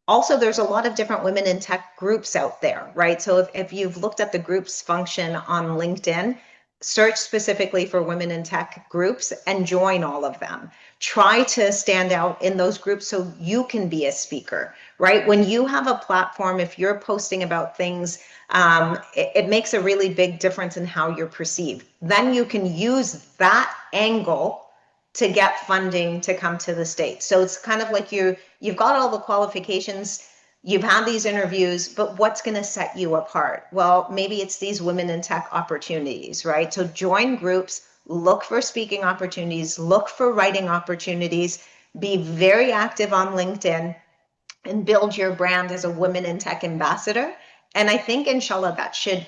also, there's a lot of different women in tech groups out there, right? So if you've looked at the groups function on LinkedIn, search specifically for women in tech groups and join all of them. Try to stand out in those groups so you can be a speaker, right? When you have a platform, if you're posting about things, it makes a really big difference in how you're perceived. Then you can use that angle to get funding to come to the States. So it's kind of like you've got all the qualifications, you've had these interviews, but what's going to set you apart? Well, maybe it's these women in tech opportunities, right? So join groups, look for speaking opportunities, look for writing opportunities, be very active on LinkedIn, and build your brand as a women in tech ambassador. And I think, inshallah, that should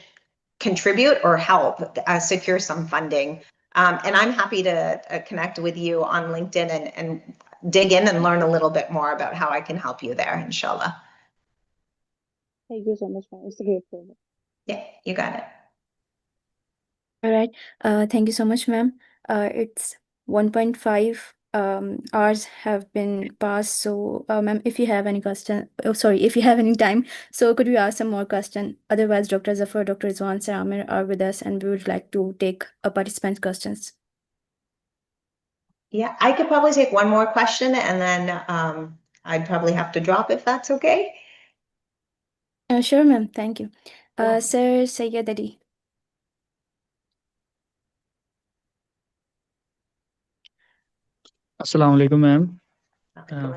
contribute or help secure some funding. And I'm happy to connect with you on LinkedIn and dig in and learn a little bit more about how I can help you there, inshallah. Thank you so much, ma'am. It's a great program. Yeah, you got it. All right. Thank you so much, ma'am. It's 1.5 hours have been passed. So, ma'am, if you have any question, if you have any time, so could we ask some more question? Otherwise, Dr. Zafar, Dr. Rizwan, Sir Amir are with us, and we would like to take a participant questions. Yeah, I could probably take one more question, and then I'd probably have to drop if that's okay. Sure, ma'am. Thank you. Yeah. Sir Sayyid Ali. Assalamu alaikum, ma'am.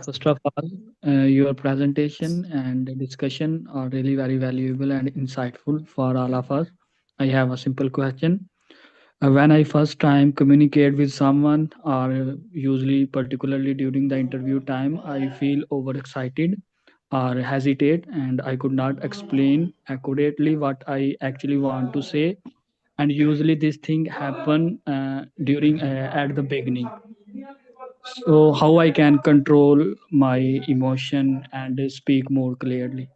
First of all, your presentation and discussion are really very valuable and insightful for all of us. I have a simple question. When I first time communicate with someone, or usually particularly during the interview time, I feel overexcited or hesitate, and I could not explain accurately what I actually want to say. And usually this thing happen during at the beginning. So how I can control my emotion and speak more clearly?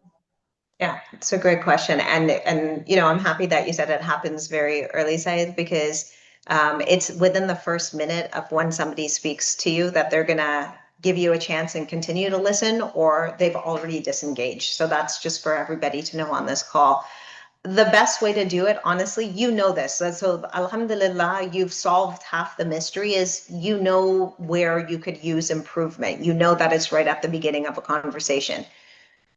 Yeah, it's a great question. And you know, I'm happy that you said it happens very early, Syed, because it's within the first minute of when somebody speaks to you that they're gonna give you a chance and continue to listen, or they've already disengaged. So that's just for everybody to know on this call. The best way to do it, honestly, you know this. So alhamdulillah, you've solved half the mystery is you know where you could use improvement. You know that it's right at the beginning of a conversation.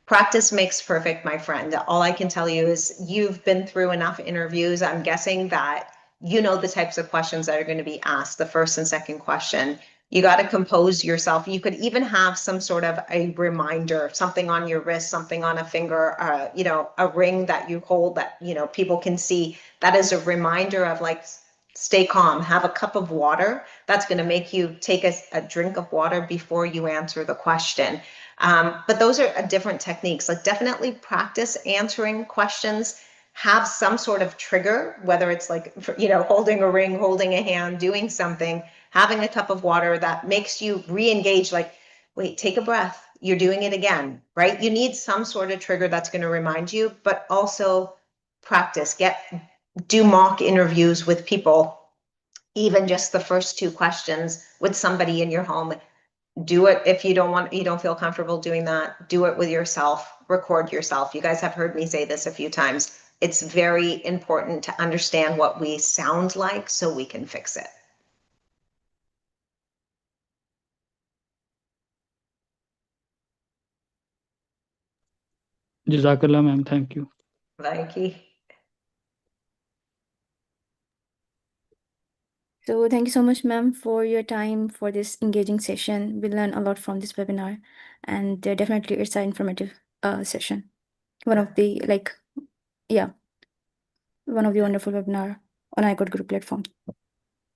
Practice makes perfect, my friend. All I can tell you is you've been through enough interviews. I'm guessing that you know the types of questions that are going to be asked, the first and second question. You got to compose yourself. You could even have some sort of a reminder, something on your wrist, something on a finger, you know, a ring that you hold that, you know, people can see. That is a reminder of like, stay calm, have a cup of water. That's going to make you take a drink of water before you answer the question. But those are different techniques. Like definitely practice answering questions, have some sort of trigger, whether it's like, you know, holding a ring, holding a hand, doing something, having a cup of water that makes you re-engage, like, wait, take a breath. You're doing it again, right? You need some sort of trigger that's going to remind you, but also practice, do mock interviews with people, even just the first two questions with somebody in your home. Do it if you don't feel comfortable doing that. Do it with yourself, record yourself. You guys have heard me say this a few times. It's very important to understand what we sound like so we can fix it. Jazakallah, ma'am. Thank you. Like, So thank you so much, ma'am, for your time for this engaging session. We learned a lot from this webinar, and definitely it's an informative session. One of the one of the wonderful webinar on iCode Group platform.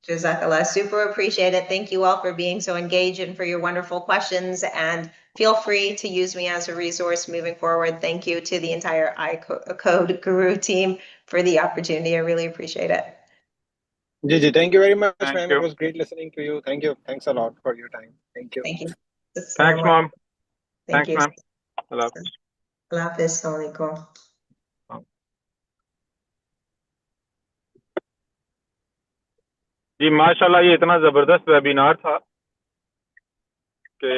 Jazakallah, super appreciate it. Thank you all for being so engaged and for your wonderful questions. And feel free to use me as a resource moving forward. Thank you to the entire iCode Guru team for the opportunity. I really appreciate it. Gigi, thank you very much, Thank ma'am. you. It was great listening to you. Thank you. Thanks a lot for your time. Thank you. Thank you. Thanks, mom. Thank Thanks, you. ma'am. Allah Hafiz. Allah Hafiz. Assalamu alaikum. जी माशाल्लाह ये इतना जबरदस्त webinar था कि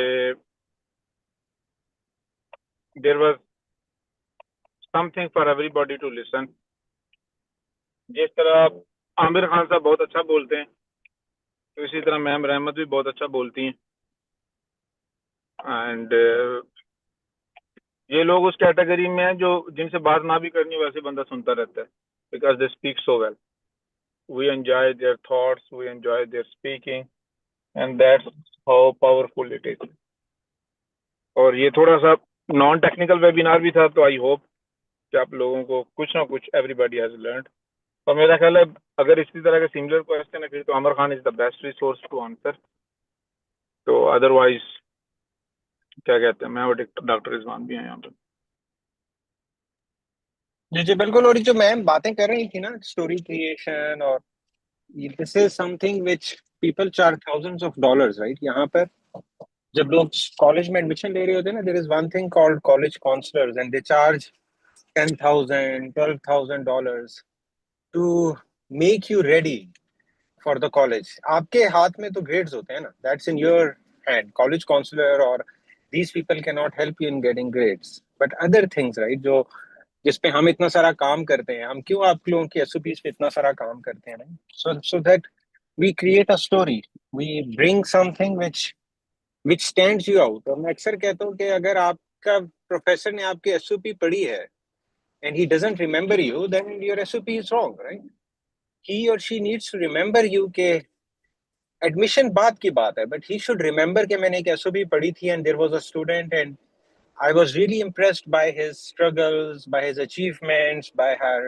there was something for everybody to listen. जिस तरह आमिर खान साहब बहुत अच्छा बोलते हैं, तो इसी तरह मैम रहमत भी बहुत अच्छा बोलती हैं। एंड ये लोग उस कैटेगरी में हैं जो जिनसे बात ना भी करनी वैसे बंदा सुनता रहता है, because they speak so well. We enjoy their thoughts, we enjoy their speaking, and that's how powerful it is. और ये थोड़ा सा नॉन टेक्निकल वेबिनार भी था, तो आई होप कि आप लोगों को कुछ ना कुछ एवरीबॉडी हैज लर्नड। और मेरा ख्याल है अगर इसी तरह के सिमिलर क्वेश्चन है तो Aamir Khan is the best resource to answer. तो अदरवाइज क्या कहते हैं, मैं और डॉक्टर रिजवान भी हैं यहाँ पे। जी जी बिल्कुल। और जो मैम बातें कर रही थी ना, स्टोरी क्रिएशन, और this is something which people charge thousands of dollars, right? यहाँ पर जब लोग कॉलेज में एडमिशन ले रहे होते हैं ना, there is one thing called college counselors and they charge $10,000, $12,000 to make you ready for the college. आपके हाथ में तो ग्रेड्स होते हैं ना, that's in your hand. College counselor और these people can not help you in getting grades, but other things, right, जो जिसपे हम इतना सारा काम करते हैं। हम क्यों आप लोगों की एसओपीज पे इतना सारा काम करते हैं, right? So that we create a story, we bring something which stands you out. और मैं अक्सर कहता हूँ कि अगर आपका प्रोफेसर ने आपकी एसओपी पढ़ी है and he doesn't remember you, then your SOP is wrong, right? He or she needs to remember you के admission बाद की बात है, but he should remember कि मैंने एक SOP पढ़ी थी and there was a student and I was really impressed by his struggles, by his achievements, by her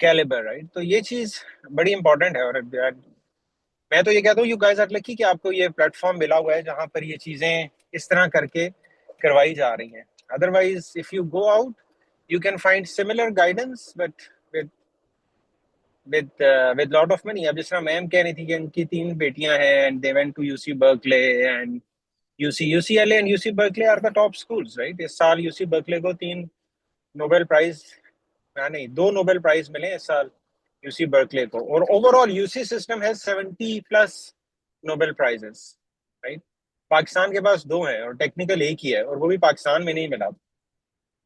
caliber, right? तो ये चीज बड़ी important है। और मैं तो ये कहता हूँ, you guys are lucky कि आपको ये प्लेटफॉर्म मिला हुआ है जहाँ पर ये चीजें इस तरह करके करवाई जा रही हैं। Otherwise, if you go out, you can find similar guidance, but with with lot of money. अब जिस तरह मैम कह रही थी कि उनकी 3 बेटियां हैं and they went to UC Berkeley and UCLA and UC Berkeley are the top schools, right? इस साल UC Berkeley को 3 नोबेल प्राइज, नहीं 2 नोबेल प्राइज मिले इस साल UC Berkeley को, और overall UC system has 70+ Nobel prizes, right? Pakistan के पास 2 हैं और टेक्निकल एक ही है, और वो भी पाकिस्तान में नहीं मिला.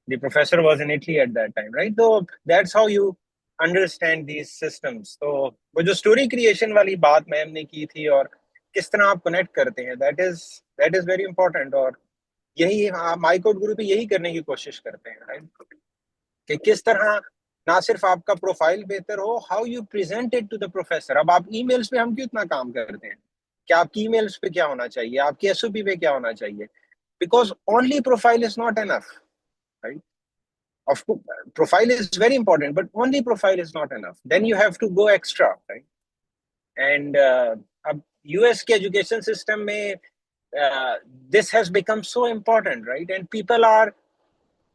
The professor was in Italy at that time, right? So that's how you understand these systems. तो वो जो स्टोरी क्रिएशन वाली बात मैम ने की थी और किस तरह आप कनेक्ट करते हैं, that is very important. और यही हम iCode गुरु पे यही करने की कोशिश करते हैं, right? कि किस तरह ना सिर्फ आपका प्रोफाइल बेहतर हो, how you present it to the professor. अब आप ईमेल्स पे हम क्यों इतना काम करते हैं कि आपकी ईमेल्स पे क्या होना चाहिए, आपकी एसओपी पे क्या होना चाहिए, because only profile is not enough, right? Of course, profile is very important, but only profile is not enough. Then you have to go extra, right? And अब US के education system में this has become so important, right? And people are,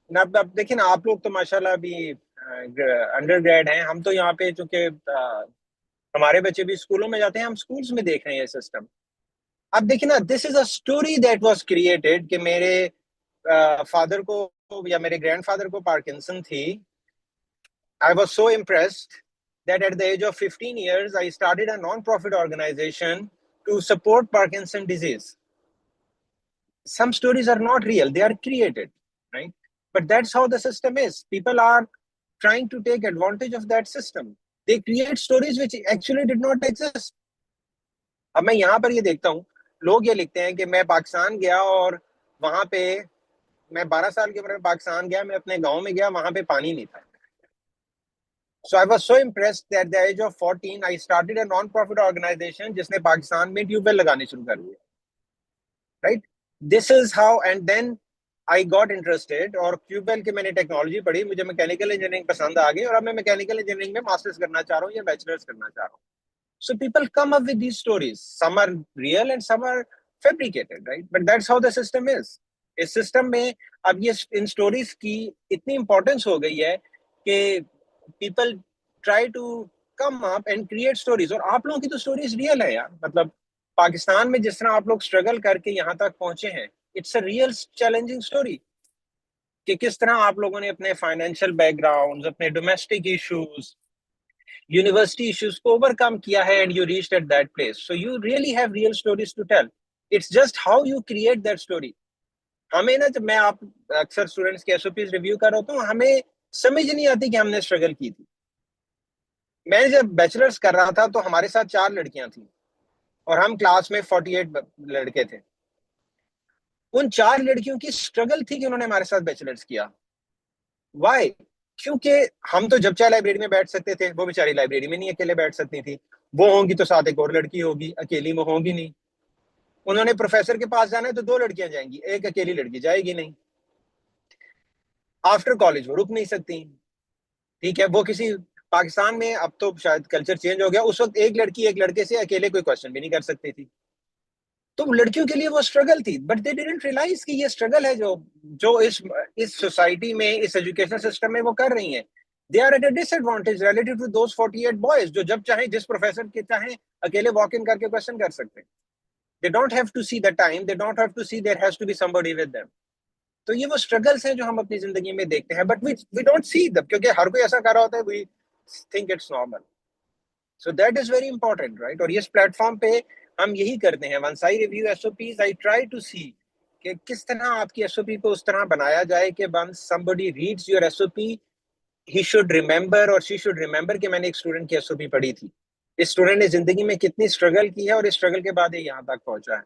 अब देखिए ना, आप लोग तो माशाल्लाह अभी अंडरग्रेड हैं, हम तो यहाँ पे चूंकि हमारे बच्चे भी स्कूलों में जाते हैं, हम स्कूल्स में देख रहे हैं ये सिस्टम. अब देखिए ना, this is a story that was created कि मेरे फादर को या मेरे ग्रैंडफादर को पार्किंसन थी. I was so impressed that at the age of 15 years, I started a non-profit organization to support Parkinson disease. Some stories are not real, they are created, right? But that's how the system is. People are trying to take advantage of that system. They create stories which actually did not exist. अब मैं यहाँ पर ये देखता हूँ, लोग ये लिखते हैं कि मैं पाकिस्तान गया और वहां पे मैं 12 साल की उम्र में पाकिस्तान गया, मैं अपने गांव में गया, वहां पे पानी नहीं था. So I was so impressed that at the age of 14, I started a non-profit organization जिसने पाकिस्तान में ट्यूबवेल लगाने शुरू कर दिए, right? This is how, and then I got interested, और ट्यूबवेल की मैंने टेक्नोलॉजी पढ़ी, मुझे मैकेनिकल इंजीनियरिंग पसंद आ गई, और अब मैं मैकेनिकल इंजीनियरिंग में मास्टर्स करना चाह रहा हूँ या बैचलर्स करना चाह रहा हूँ. So people come up with these stories. Some are real and some are fabricated, right? But that's how the system is. इस सिस्टम में अब ये इन स्टोरीज की इतनी इंपॉर्टेंस हो गई है कि people try to come up and create stories. और आप लोगों की तो स्टोरीज रियल है यार. मतलब पाकिस्तान में जिस तरह आप लोग स्ट्रगल करके यहाँ तक पहुंचे हैं, it's a real challenging story कि किस तरह आप लोगों ने अपने फाइनेंशियल बैकग्राउंड, अपने डोमेस्टिक इश्यूज, यूनिवर्सिटी इश्यूज को ओवरकम किया है, and you reached at that place. So you really have real stories to tell. It's just how you create that story. हमें ना, जब मैं आप अक्सर स्टूडेंट्स के एसओपीज रिव्यू कर रहा हूँ, हमें समझ नहीं आती कि हमने स्ट्रगल की थी. मैं जब बैचलर्स कर रहा था तो हमारे साथ 4 लड़कियां थी और हम क्लास में 48 लड़के थे. उन 4 लड़कियों की स्ट्रगल थी कि उन्होंने हमारे साथ बैचलर्स किया. वाई? क्योंकि हम तो जब चाहे लाइब्रेरी में बैठ सकते थे, वो बेचारी लाइब्रेरी में नहीं अकेले बैठ सकती थी. वो होंगी तो साथ एक और लड़की होगी, अकेली वो होंगी नहीं. उन्होंने प्रोफेसर के पास जाना है तो 2 लड़कियां जाएंगी, एक अकेली लड़की जाएगी नहीं. आफ्टर कॉलेज वो रुक नहीं सकती. ठीक है, वो किसी पाकिस्तान में, अब तो शायद कल्चर चेंज हो गया, उस वक्त एक लड़की एक लड़के से अकेले कोई क्वेश्चन भी नहीं कर सकती थी. तो लड़कियों के लिए वो स्ट्रगल थी, बट दे डिडंट रियलाइज कि ये स्ट्रगल है जो इस सोसाइटी में, इस एजुकेशन सिस्टम में वो कर रही हैं. They are at a disadvantage relative to those 48 boys जो जब चाहे जिस प्रोफेसर के चाहे अकेले वॉक इन करके क्वेश्चन कर सकते हैं. They don't have to see the time, they don't have to see there has to be somebody with them. तो ये वो स्ट्रगल्स हैं जो हम अपनी जिंदगी में देखते हैं, but we don't see them, क्योंकि हर कोई ऐसा कर रहा होता है, we think it's normal. So that is very important, right? और इस प्लेटफॉर्म पे हम यही करते हैं. Once I review SOPs, I try to see कि किस तरह आपकी एसओपी को उस तरह बनाया जाए कि once somebody reads your SOP, he should remember or she should remember कि मैंने एक स्टूडेंट की एसओपी पढ़ी थी. इस स्टूडेंट ने जिंदगी में कितनी स्ट्रगल की है और इस स्ट्रगल के बाद ये यहाँ तक पहुंचा है.